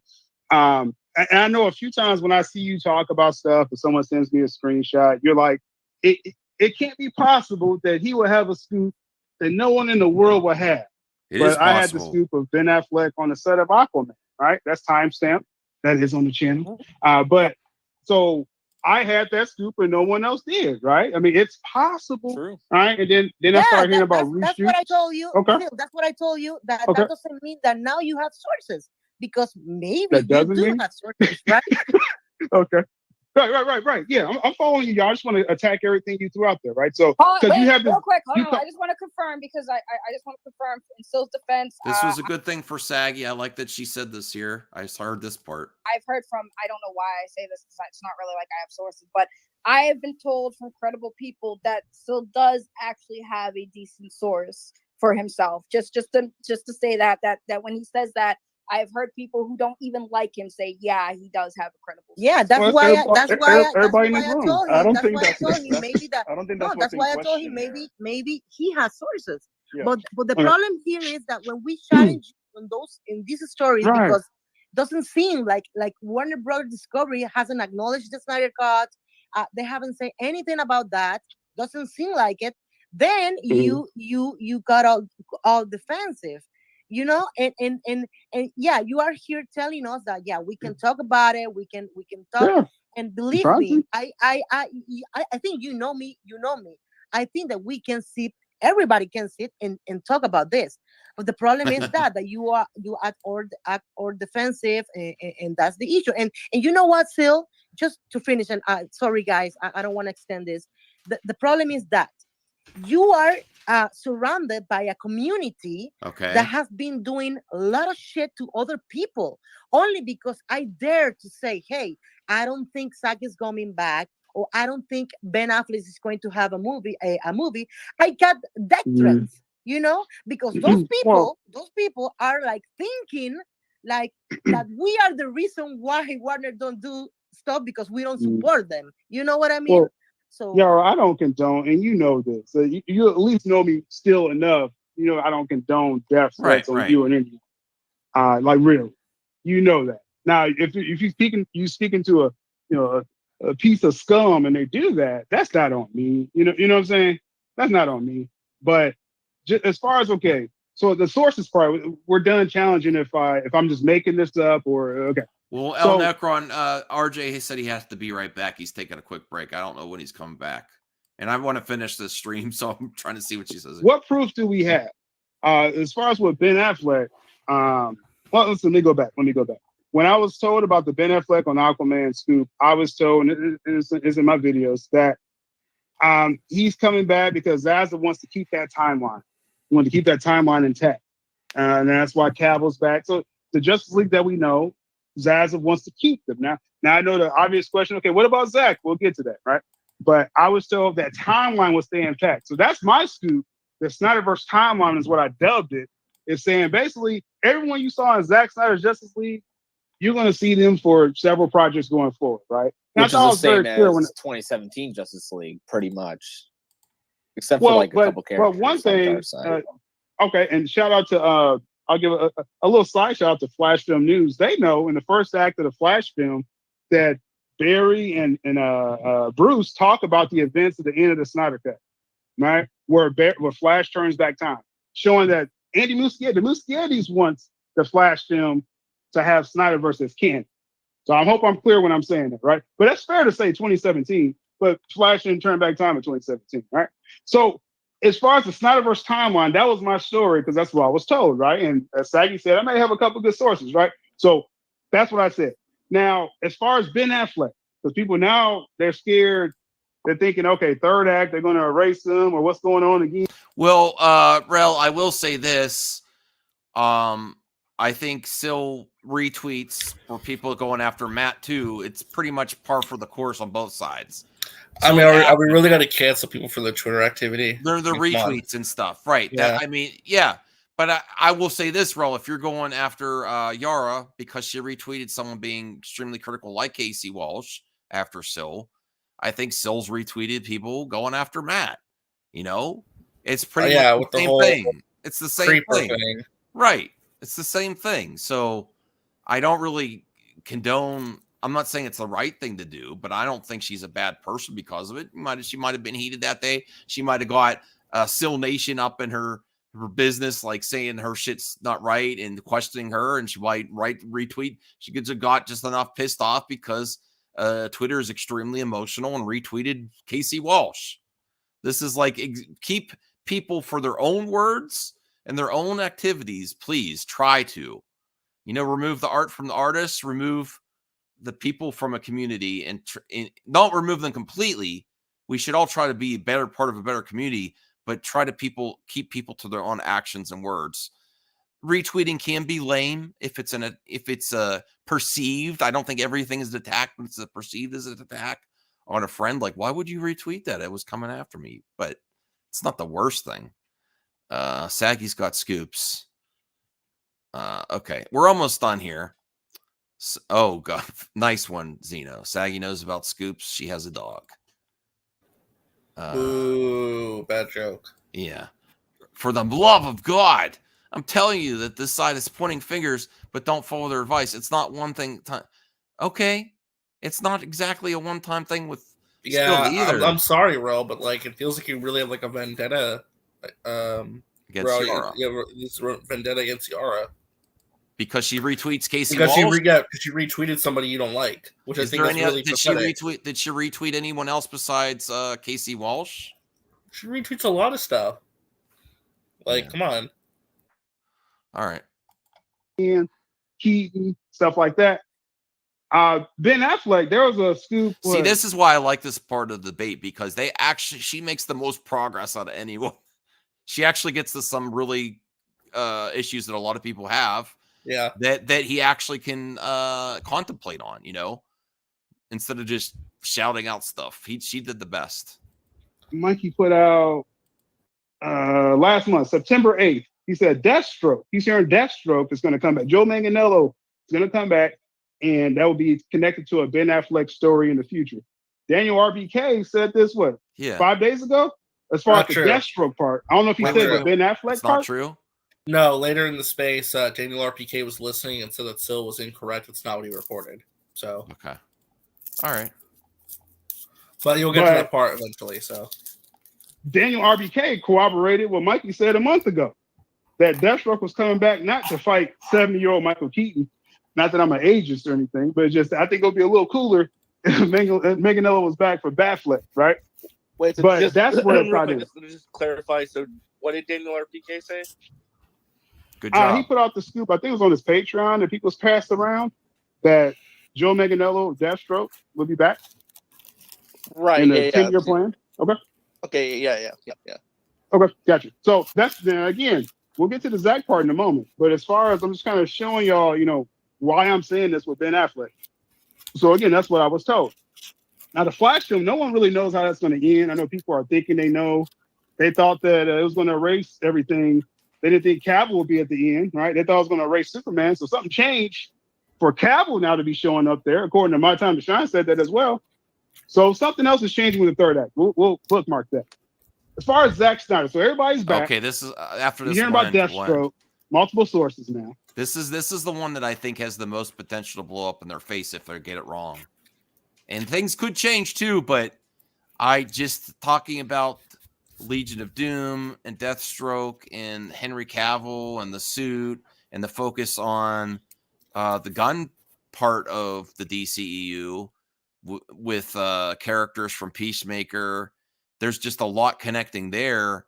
and I know a few times when I see you talk about stuff and someone sends me a screenshot, you're like, it can't be possible that he will have a scoop that no one in the world will have. But I had the scoop of Ben Affleck on the set of Aquaman, right? That's timestamp. That is on the channel. But so I had that scoop and no one else did, right? I mean, it's possible, right? And then I started hearing about reshoots. That's what I told you. Okay. Phil, that's what I told you. That Okay. doesn't mean that now you have sources, because maybe That you doesn't do mean? have sources, right? Okay. Right. Yeah, I'm following you. Y'all. I just want to attack everything you threw out there, right? So, Wait, because you have this. real quick, hold on. I just want to confirm, because I just want to confirm in Sil's defense. This was a good thing for Saggy. I like that she said this here. I heard this part. I've heard from, I don't know why I say this, because it's not really like I have sources, but I have been told from credible people that Sil does actually have a decent source for himself. Just to say that when he says that, I've heard people who don't even like him say, yeah, he does have a credible source. Yeah, that's why I told him. I don't That's think why I that's told him maybe that. I don't think No, that's that's what's why in I told him question maybe he has sources. Yeah. But the Okay. problem here is that when we challenge in these stories, Right. because it doesn't seem like Warner Brothers Discovery hasn't acknowledged the Snyder Cut. They haven't said anything about that. Doesn't seem like it. Then you got all defensive. And yeah, you are here telling us that we can talk about it, we can talk. Yeah. And believe Trying me, to. I think you know me. I think that we can sit, everybody can sit and talk about this. But the problem is that you act or defensive, and that's the issue. And you know what, Sil? Just to finish, and sorry guys, I don't want to extend this. The problem is that you are surrounded by a community that has been doing a lot of shit to other people, only because I dare to say, hey, I don't think Zack is coming back, or I don't think Ben Affleck is going to have a movie. I got death threats, because those people are like thinking like that we are the reason why Warner don't do stuff, because we don't support them. You know what I mean? Well, So I don't condone, and you know this. So you at least know me still enough. I don't condone death threats on you and anyone. Like really, you know that. Now, if you speaking to a piece of scum and they do that, that's not on me. You know what I'm saying? That's not on me. But just as far as so the sources part, we're done challenging if I'm just making this up or okay. Well, El Necron, RJ, he said he has to be right back. He's taking a quick break. I don't know when he's coming back. And I want to finish this stream, so I'm trying to see what she says. What proof do we have? As far as with Ben Affleck, well, listen, let me go back. When I was told about the Ben Affleck on Aquaman scoop, I was told, and it's in my videos, that he's coming back because Zaza wants to keep that timeline. He wanted to keep that timeline intact. And that's why Cavill's back. So the Justice League that we know, Zaza wants to keep them. Now I know the obvious question, okay, what about Zach? We'll get to that, right? But I was told that timeline will stay intact. So that's my scoop. The Snyderverse timeline is what I dubbed it. It's saying basically everyone you saw in Zack Snyder's Justice League, you're going to see them for several projects going forward, right? Which is the same as 2017 Justice League, pretty much. Except for like a couple characters. But one thing, okay, and shout out to I'll give a little side shout out to Flash Film News. They know in the first act of the Flash film that Barry and Bruce talk about the events at the end of the Snyder Cut, right? Where Flash turns back time, showing that the Muschietti's wants the Flash film to have Snyderverse as canon. So I hope I'm clear when I'm saying that, right? But that's fair to say 2017, but Flash didn't turn back time in 2017, right? So as far as the Snyderverse timeline, that was my story because that's what I was told, right? And as Saggy said, I may have a couple good sources, right? So that's what I said. Now, as far as Ben Affleck, because people now, they're scared. They're thinking, okay, third act, they're going to erase him or what's going on again. Well, Rel, I will say this. I think still retweets for people going after Matt too. It's pretty much par for the course on both sides. So I mean, are we really going to cancel people for their Twitter activity? They're the retweets and stuff, right? Yeah. That, I mean, yeah. But I will say this, Rel, if you're going after Yara because she retweeted someone being extremely critical like Casey Walsh after Syl, I think Syl's retweeted people going after Matt. You know, it's pretty much the same thing. It's the same thing. Right. It's the same thing. So I don't really condone. I'm not saying it's the right thing to do, but I don't think she's a bad person because of it. She might have been heated that day. She might have got Syl Nation up in her business, like saying her shit's not right and questioning her, and she might retweet. She could have got just enough pissed off because Twitter is extremely emotional and retweeted Casey Walsh. This is like keep people for their own words and their own activities. Please try to, remove the art from the artists, remove the people from a community, and don't remove them completely. We should all try to be a better part of a better community, but try to keep people to their own actions and words. Retweeting can be lame if it's perceived. I don't think everything is an attack, but it's perceived as an attack on a friend. Like, why would you retweet that? It was coming after me, but it's not the worst thing. Saggy's got scoops. Okay, we're almost done here. Oh god, nice one, Zeno. Saggy knows about scoops. She has a dog. Ooh, bad joke. Yeah. For the love of God, I'm telling you that this side is pointing fingers, but don't follow their advice. It's not one thing. Okay, it's not exactly a one-time thing with. Yeah, either. I'm sorry, Ro, but like it feels like you really have like a vendetta against Yara. Yeah, this vendetta against Yara because she retweets Casey because Walsh. Because she retweeted somebody you don't like, which I think is really pathetic. Did she retweet anyone else besides Casey Walsh? She retweets a lot of stuff. Like, come on. All right. And Keaton, stuff like that. Ben Affleck, there was a scoop. See, this is why I like this part of the debate because she makes the most progress out of anyone. She actually gets to some really issues that a lot of people have. Yeah. That he actually can contemplate on, instead of just shouting out stuff. She did the best. Mikey put out last month, September 8th. He said Deathstroke. He's hearing Deathstroke is going to come back. Joe Manganiello is going to come back. And that will be connected to a Ben Affleck story in the future. Daniel RBK said this, 5 days ago? As far as the Deathstroke part. I don't know if he said the Ben Affleck It's part. Not true? No, later in the space, Daniel RPK was listening and said that Syl was incorrect. It's not what he reported. So okay. All right. But you'll get to that part eventually. So Daniel RBK corroborated what Mikey said a month ago. That Deathstroke was coming back not to fight 70-year-old Michael Keaton. Not that I'm an ageist or anything, but just I think it'll be a little cooler if Manganiello was back for Batfleck, right? Wait, so but that's where it's probably. Just clarify. So, what did Daniel RPK say? Good job. He put out the scoop. I think it was on his Patreon that people's passed around that Joe Manganiello, Deathstroke, will be back. Right. In the 10-year plan. Okay. Okay. Yeah. Okay, gotcha. So that's again. We'll get to the Zach part in a moment. But as far as I'm just kind of showing y'all, why I'm saying this with Ben Affleck. So again, that's what I was told. Now the Flash film, no one really knows how that's going to end. I know people are thinking they know. They thought that it was going to erase everything. They didn't think Cavill would be at the end, right? They thought it was going to erase Superman. So something changed for Cavill now to be showing up there. According to My Time to Shine said that as well. So something else is changing with the third act. We'll bookmark that. As far as Zack Snyder, so everybody's back. Okay, this is after this. You're hearing about Deathstroke, multiple sources now. This is the one that I think has the most potential to blow up in their face if they get it wrong. and things could change too, but I just talking about Legion of Doom and Deathstroke and Henry Cavill and the suit and the focus on the gun part of the DCEU with characters from Peacemaker. There's just a lot connecting there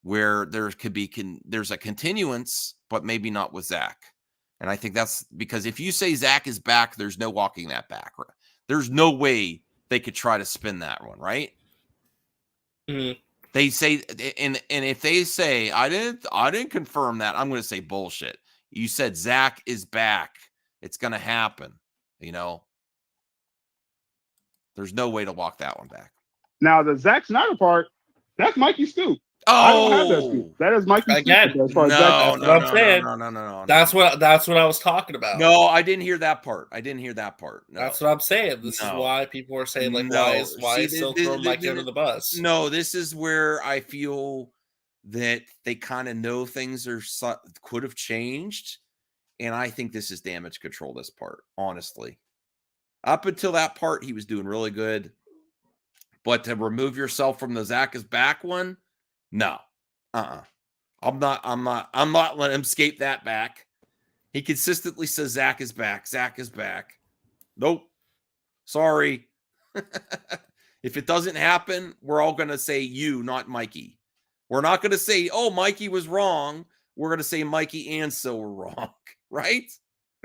where there could be there's a continuance, but maybe not with Zach. And I think that's because if you say Zach is back, there's no walking that back. There's no way they could try to spin that one, right? Mm-hmm. They say, and if they say I didn't confirm that, I'm going to say bullshit. You said Zach is back. It's going to happen. You know, there's no way to walk that one back. Now the Zack Snyder part, that's Mikey Scoop. I don't have that scoop. That is Mikey Again, Scoop. As far as No. That's what I was talking about. No, I didn't hear that part. No. That's what I'm saying. This is why people are saying, like, why is still throwing Mikey under the bus? No, this is where I feel that they kind of know things could have changed. And I think this is damage control, this part, honestly. Up until that part, he was doing really good. But to remove yourself from the Zach is back one, no. I'm not letting him escape that back. He consistently says Zach is back. Zach is back. Nope. Sorry. If it doesn't happen, we're all going to say you, not Mikey. We're not going to say, oh, Mikey was wrong. We're going to say Mikey and Sil were wrong. Right?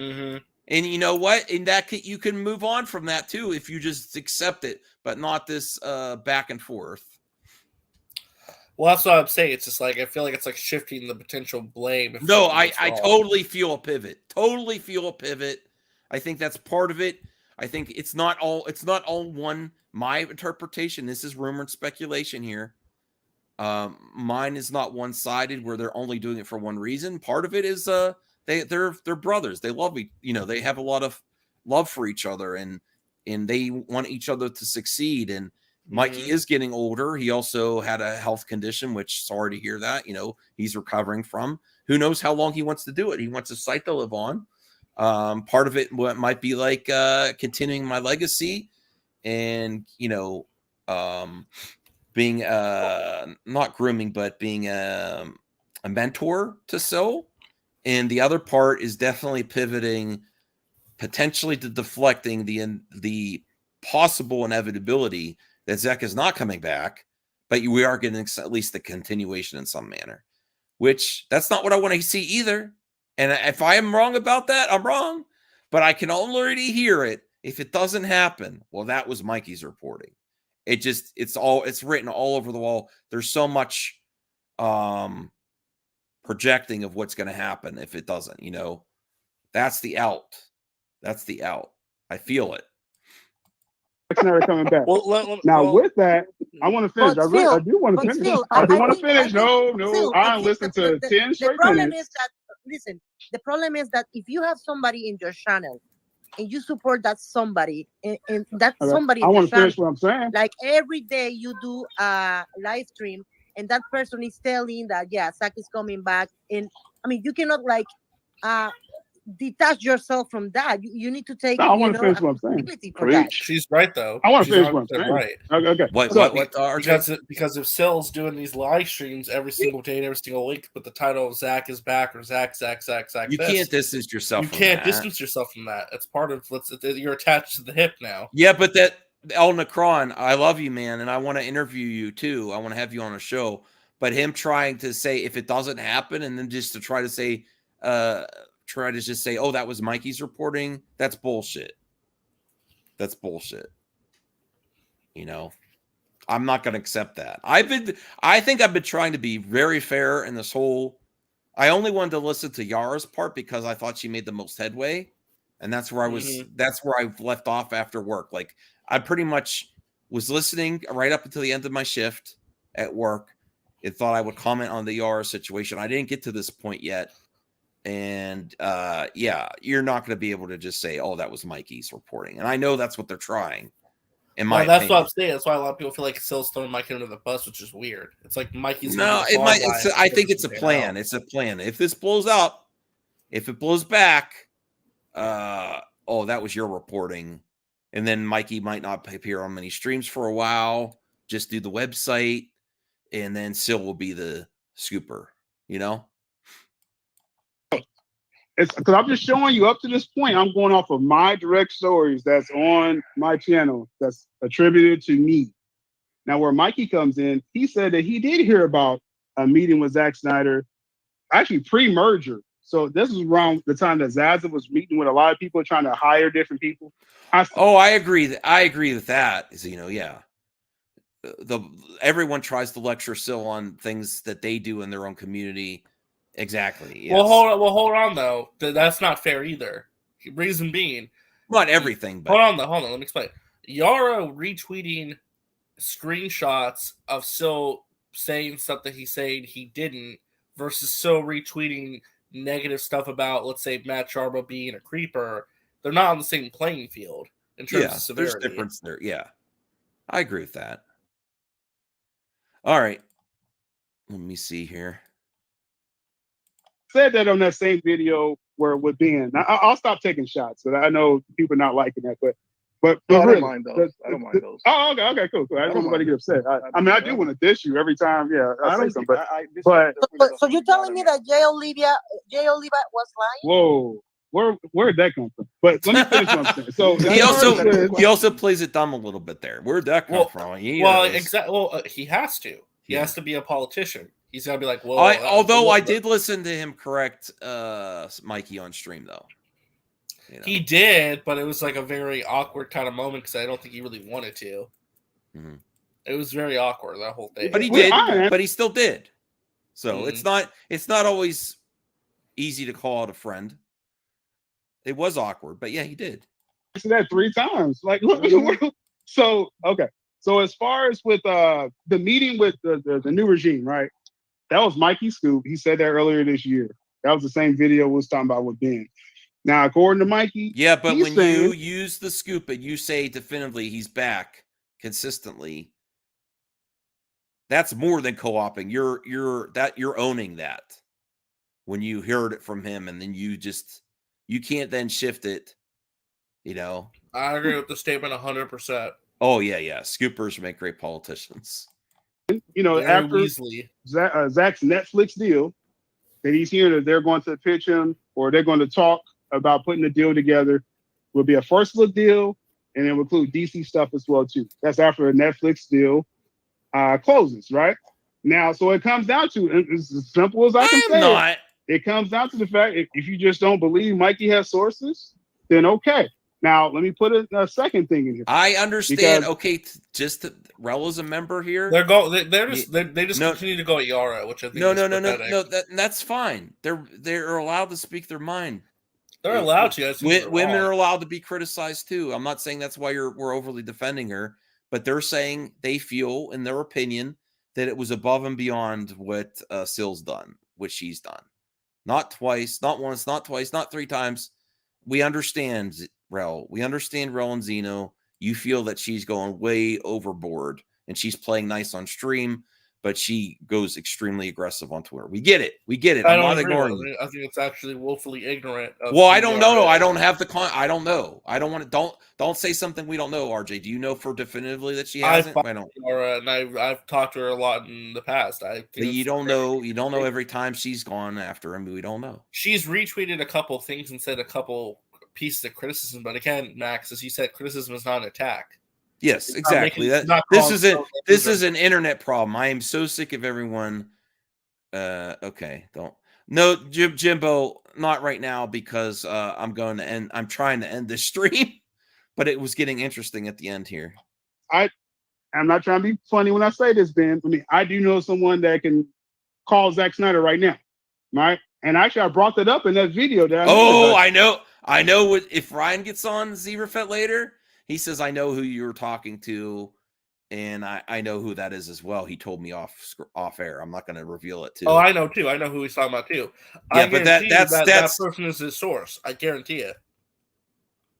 Mm-hmm. And you know what? In that case, you can move on from that too if you just accept it, but not this back and forth. Well, that's what I'm saying. It's just like I feel like it's like shifting the potential blame. No, I totally feel a pivot. Totally feel a pivot. I think that's part of it. I think it's not all one. My interpretation. This is rumor and speculation here. Mine is not one-sided where they're only doing it for one reason. Part of it is they're brothers. They love they have a lot of love for each other and they want each other to succeed. And Mikey is getting older. He also had a health condition, which sorry to hear that, he's recovering from. Who knows how long he wants to do it. He wants a site to live on. Part of it might be like continuing my legacy and, being not grooming, but being a mentor to Sil. And the other part is definitely pivoting, potentially to deflecting the possible inevitability that Zach is not coming back, but we are getting at least the continuation in some manner, which that's not what I want to see either. And if I am wrong about that, I'm wrong, but I can already hear it. If it doesn't happen, well, that was Mikey's reporting. It's written all over the wall. There's so much projecting of what's going to happen if it doesn't, that's the out. That's the out. I feel it. Never coming back. With that, I want to finish. I do want to finish. I do want to finish. No, I listened to 10 straight minutes. The problem is that if you have somebody in your channel and you support that somebody, and that somebody, I want to finish what I'm saying. Like every day you do a live stream, and that person is telling that Zach is coming back, and I mean you cannot detach yourself from that. You need to take. I want to finish what I'm saying. She's right though. I want to finish what I'm saying. Right. Okay. Because if Sil's doing these live streams every single day and every single week, but the title of Zach is back or Zach. You can't distance yourself. You can't distance yourself from that. It's part of you're attached to the hip now. Yeah, but that El Necron, I love you, man, and I want to interview you too. I want to have you on a show. But him trying to say if it doesn't happen, and then just to try to say, oh, that was Mikey's reporting. That's bullshit. That's bullshit. I'm not going to accept that. I think I've been trying to be very fair in this whole. I only wanted to listen to Yara's part because I thought she made the most headway, and that's where I was. That's where I left off after work. Like I pretty much was listening right up until the end of my shift at work, and thought I would comment on the Yara situation. I didn't get to this point yet. And you're not going to be able to just say, "Oh, that was Mikey's reporting." And I know that's what they're trying. That's what I'm saying. That's why a lot of people feel like Sil's throwing Mikey under the bus, which is weird. It's like Mikey's. No, it might. I think it's a plan. It's a plan. If this blows up, if it blows back, that was your reporting, And then Mikey might not appear on many streams for a while, just do the website, and then Sil will be the scooper, you know? It's because I'm just showing you up to this point. I'm going off of my direct stories that's on my channel that's attributed to me. Now, where Mikey comes in, he said that he did hear about a meeting with Zack Snyder, actually pre-merger. So this is around the time that Zaza was meeting with a lot of people trying to hire different people. I agree. I agree with that. Yeah. Everyone tries to lecture Sil on things that they do in their own community. Exactly. Yes. Well, hold on though. That's not fair either. Reason being, not everything. But hold on. Let me explain. Yara retweeting screenshots of Sil saying stuff that he said he didn't, versus Sil retweeting negative stuff about, let's say, Matt Sharma being a creeper. They're not on the same playing field in terms of severity. There's difference there. Yeah, I agree with that. All right, let me see here. Said that on that same video where with Ben. I'll stop taking shots. So I know people are not liking that, but No, I really, don't mind those. I don't mind those. Oh, okay, cool. I don't want anybody to get upset. I mean, I do want to dish you every time. Yeah, I say something. But so you're telling me that Jay Olivia was lying? Whoa, where'd that come from? But let me finish what I'm saying. So he also plays it dumb a little bit there. Where'd that come from? Exactly. Well, he has to. He has to be a politician. He's gonna be like, "Whoa." Although I did listen to him correct Mikey on stream, though. He did, but it was like a very awkward kind of moment because I don't think he really wanted to. Mm-hmm. It was very awkward, that whole thing. But he did. But he still did. So it's not always easy to call out a friend. It was awkward, but yeah, he did. I said that 3 times. Like, so okay. So as far as with the meeting with the new regime, right? That was Mikey Scoop. He said that earlier this year. That was the same video we was talking about with Ben. Now, according to Mikey, yeah, but when you use the scoop and you say definitively he's back consistently, that's more than co-oping. You're owning that when you heard it from him, and then you can't then shift it. I agree with the statement 100%. Oh yeah. Scoopers make great politicians. After Zach's Netflix deal, that he's hearing that they're going to pitch him or they're going to talk about putting the deal together, will be a first look deal, and it will include DC stuff as well too. That's after a Netflix deal closes, right? Now, so it comes down to, it's as simple as I can say it comes down to the fact if you just don't believe Mikey has sources, then okay. Now, let me put a second thing in here. I understand. Rel is a member here. They just continue to go at Yara, which I think no. That's fine. They're allowed to speak their mind. They're allowed to. Women are allowed to be criticized too. I'm not saying that's why we're overly defending her, but they're saying they feel, in their opinion, that it was above and beyond what Sil's done, what she's done. Not twice, not once, not twice, not 3 times. We understand, Rel. We understand Rel and Zeno. You feel that she's going way overboard and she's playing nice on stream, but she goes extremely aggressive on Twitter. We get it. I'm not ignoring it. I think it's actually woefully ignorant. Well, I don't know. I don't have the I don't know. I don't want to. Don't say something we don't know. RJ, do you know for definitively that she hasn't? I don't. And I've talked to her a lot in the past. You don't know. You don't know every time she's gone after him. We don't know. She's retweeted a couple things and said a couple pieces of criticism, but again, Max, as you said, criticism is not an attack. Yes, exactly. This is an internet problem. I am so sick of everyone. Okay, Jimbo, not right now because I'm trying to end this stream, but it was getting interesting at the end here. I'm not trying to be funny when I say this, Ben. I mean, I do know someone that can call Zack Snyder right now, right? And actually, I brought that up in that video. I know what if Ryan gets on Zebrafet later. He says, I know who you're talking to, and I know who that is as well. He told me off air. I'm not going to reveal it, too. Oh, I know, too. I know who he's talking about, too. Yeah, but that person is his source. I guarantee it.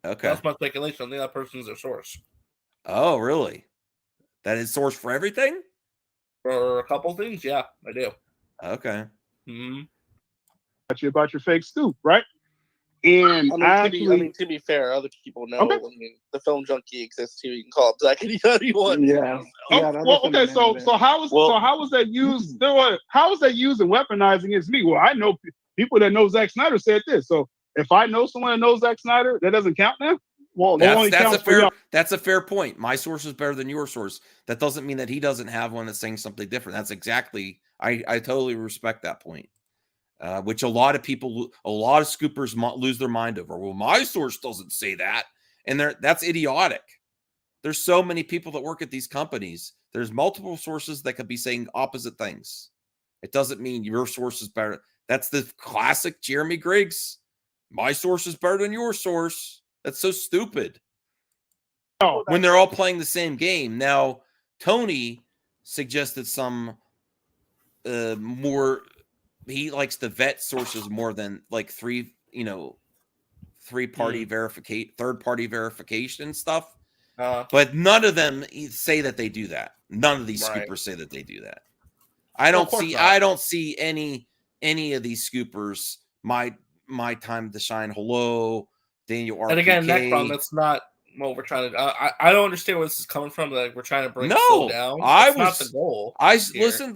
Okay. That's my speculation. I think that person is their source. Oh, really? That is source for everything? For a couple things, yeah, I do. Okay. Mm-hmm. About your fake scoop, right? And to be fair, other people know. Okay. I mean, the film junkie exists too. You can call it Black anytime you want. Yeah. Well, okay. So how was that used? How was that used and weaponized against me? Well, I know people that know Zack Snyder said this. So if I know someone that knows Zack Snyder, that doesn't count now. Well, that's a fair point. My source is better than your source. That doesn't mean that he doesn't have one that's saying something different. That's exactly. I totally respect that point. Which a lot of people, a lot of scoopers lose their mind over. Well, my source doesn't say that, and that's idiotic. There's so many people that work at these companies. There's multiple sources that could be saying opposite things. It doesn't mean your source is better. That's the classic Jeremy Griggs. My source is better than your source. That's so stupid. When they're all playing the same game. Now, Tony suggested some more. He likes to vet sources more than like third-party verification stuff. But none of them say that they do that. None of these scoopers say that they do that. I don't see any of these scoopers. My time to shine. Hello, Daniel RPK. And again, Necron, that's not what we're trying to. I don't understand where this is coming from. Like we're trying to bring Phil down. That's not the goal.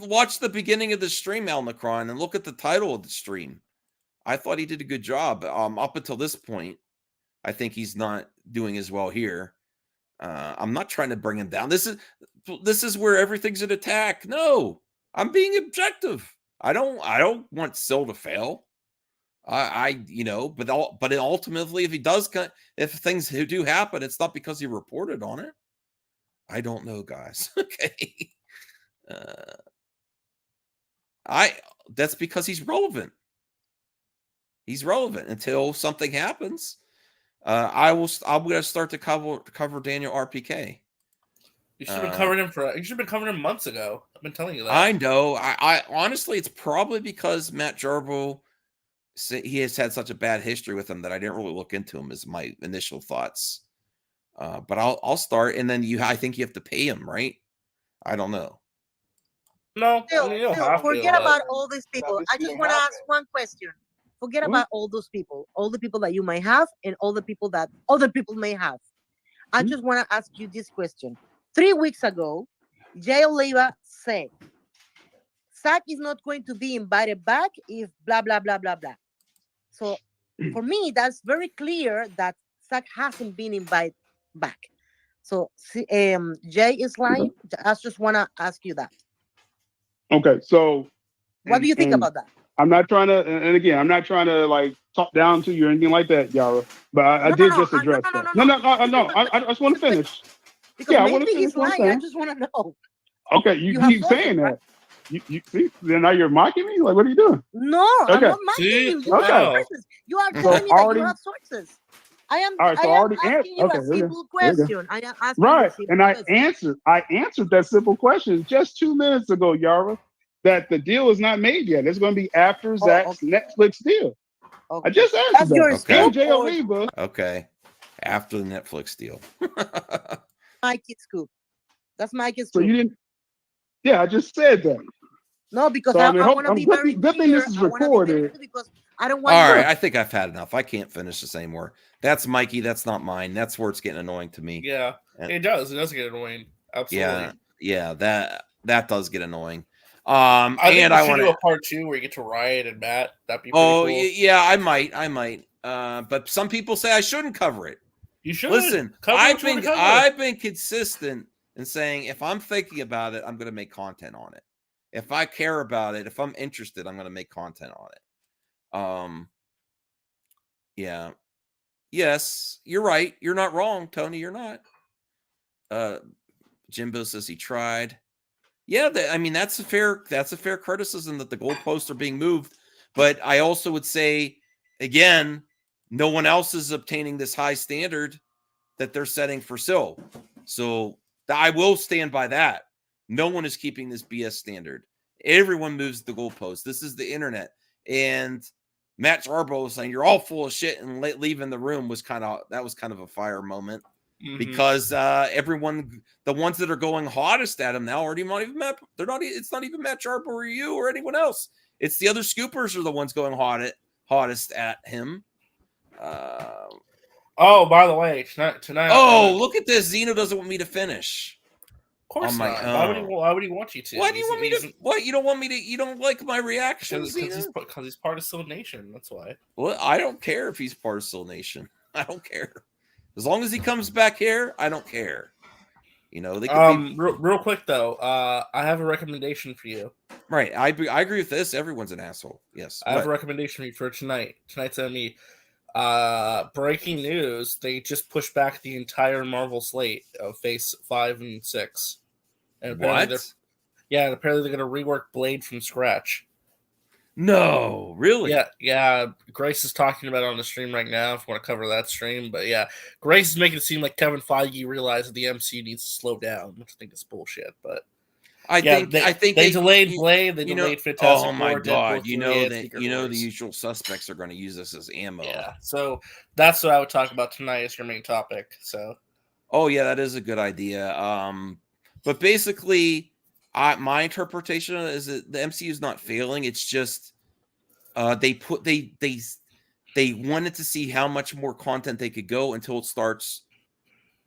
Watch the beginning of the stream, Al Necron, and look at the title of the stream. I thought he did a good job. Up until this point, I think he's not doing as well here. I'm not trying to bring him down. This is where everything's an attack. No, I'm being objective. I don't want Sil to fail. But ultimately, if things do happen, it's not because he reported on it. I don't know, guys. Okay. That's because he's relevant. He's relevant until something happens. I'm going to start to cover Daniel RPK. You should have been covering him you should have been covering him months ago. I've been telling you that. I know. I honestly, it's probably because Matt Jarbo, he has had such a bad history with him that I didn't really look into him as my initial thoughts. But I'll start, and then I think you have to pay him, right? I don't know. No, forget about all these people. I just want to ask one question. Forget about all those people, all the people that you might have, and all the people that other people may have. I just want to ask you this question. 3 weeks ago, Jay Oliva said, Zack is not going to be invited back if blah, blah, blah, blah, blah. So for me, that's very clear that Zack hasn't been invited back. So Jay is lying. I just want to ask you that. Okay, so what do you think about that? I'm not trying to, and again, I'm not trying to like talk down to you or anything like that, Yara. But I did just address that. No. I just want to finish. Because maybe he's lying. I just want to know. Okay, you keep saying that. You see, then now you're mocking me. Like, what are you doing? No, I'm not mocking you. You have sources. You are telling me that you have sources. I am. All right, so I am already asking you a simple question. I am asking right, you a and I answered that simple question just 2 minutes ago, Yara. That the deal is not made yet. It's going to be after Zack's Netflix deal. I just answered that. Okay. After the Netflix deal. My kid's scoop. That's my kid's So scoop. you didn't. Yeah, I just said that. No, because so, I want to be very good thing this is recorded. Because I don't want. All right, I think I've had enough. I can't finish this anymore. That's Mikey. That's not mine. That's where it's getting annoying to me. Yeah, it does. It does get annoying. Absolutely. Yeah. That does get annoying. I think I want to do a part 2 where you get to Riot and Matt. That'd be pretty cool. Yeah, I might. But some people say I shouldn't cover it. You should listen. I've been consistent in saying if I'm thinking about it, I'm going to make content on it. If I care about it, if I'm interested, I'm going to make content on it. Yeah. Yes, you're right. You're not wrong, Tony. You're not. Jimbo says he tried. Yeah, that's a fair criticism that the goalposts are being moved. But I also would say, again, no one else is obtaining this high standard that they're setting for Sil. So I will stand by that. No one is keeping this BS standard. Everyone moves the goalpost. This is the internet. And Matt Jarbo was saying, you're all full of shit, and leaving the room was kind of a fire moment. Mm-hmm. Because everyone, the ones that are going hottest at him now, already not even Matt. They're not. It's not even Matt Jarbo or you or anyone else. It's the other scoopers are the ones going hottest at him. Oh, by the way, tonight. Oh, look at this. Zeno doesn't want me to finish. Of course on my not. own. Why would he want you to? Why do you want me to? What, you don't want me to? You don't like my reaction? Because he's part of Soul Nation. That's why. Well, I don't care if he's part of Soul Nation. I don't care. As long as he comes back here, I don't care. You know, they could real quick though, I have a recommendation for you. Right, I agree with this. Everyone's an asshole. Yes, I have a recommendation for you for tonight. Tonight's enemy. Breaking news: they just pushed back the entire Marvel slate of Phase 5 and 6. And apparently and apparently they're going to rework Blade from scratch. No, really? Yeah. Grace is talking about it on the stream right now if you want to cover that stream. But yeah, Grace is making it seem like Kevin Feige realized that the MCU needs to slow down, which I think is bullshit. But I think they delayed Blade. They delayed Fantastic Oh my Four, God! Deadpool, The usual suspects are going to use this as ammo. Yeah, so that's what I would talk about tonight as your main topic. So, oh yeah, that is a good idea. But basically, my interpretation is that the MCU is not failing. It's just they wanted to see how much more content they could go until it starts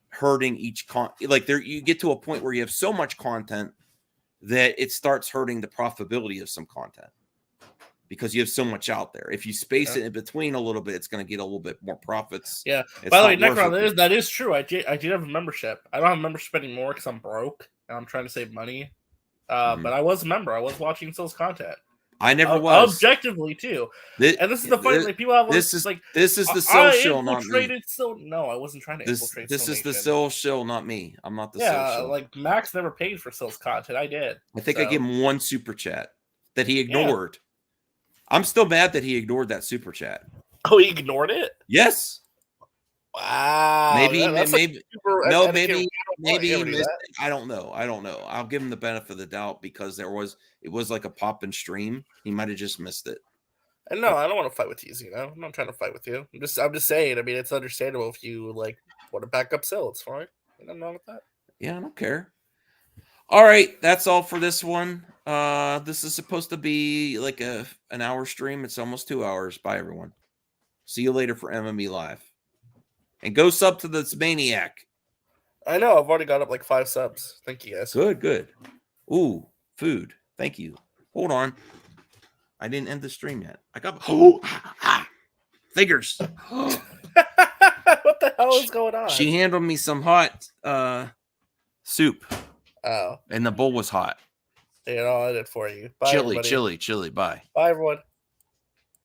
hurting each you get to a point where you have so much content that it starts hurting the profitability of some content because you have so much out there. If you space it in between a little bit, it's going to get a little bit more profits. Yeah. By the way, Necron, that is true. I did have a membership. I don't have a membership anymore because I'm broke and I'm trying to save money. But I was a member. I was watching Sil's content. I never was objectively too. And this is the funny thing. People have this is the Sil shill, not me. No, I wasn't trying to infiltrate. This is the Sil shill, not me. I'm not the Sil shill. Like Max never paid for Sil's content. I did. I think I gave him one super chat that he ignored. I'm still mad that he ignored that super chat. Oh, he ignored it? Yes. Wow. Maybe he missed it. I don't know. I'll give him the benefit of the doubt because it was like a pop and stream. He might have just missed it. And no, I don't want to fight with you, Zeno. I'm not trying to fight with you. I'm just saying. I mean, it's understandable if you want to back up Sil. It's fine. I'm not with that. Yeah, I don't care. All right, that's all for this one. This is supposed to be like an hour stream. It's almost 2 hours. Bye, everyone. See you later for MME Live. And go sub to this maniac. I know. I've already got up like 5 subs. Thank you, guys. Good. Ooh, food. Thank you. Hold on. I didn't end the stream yet. I got figures. What the hell is going on? She handled me some hot soup. Oh. And the bowl was hot. Yeah, I'll edit for you. Bye, chili. Bye. Bye, everyone.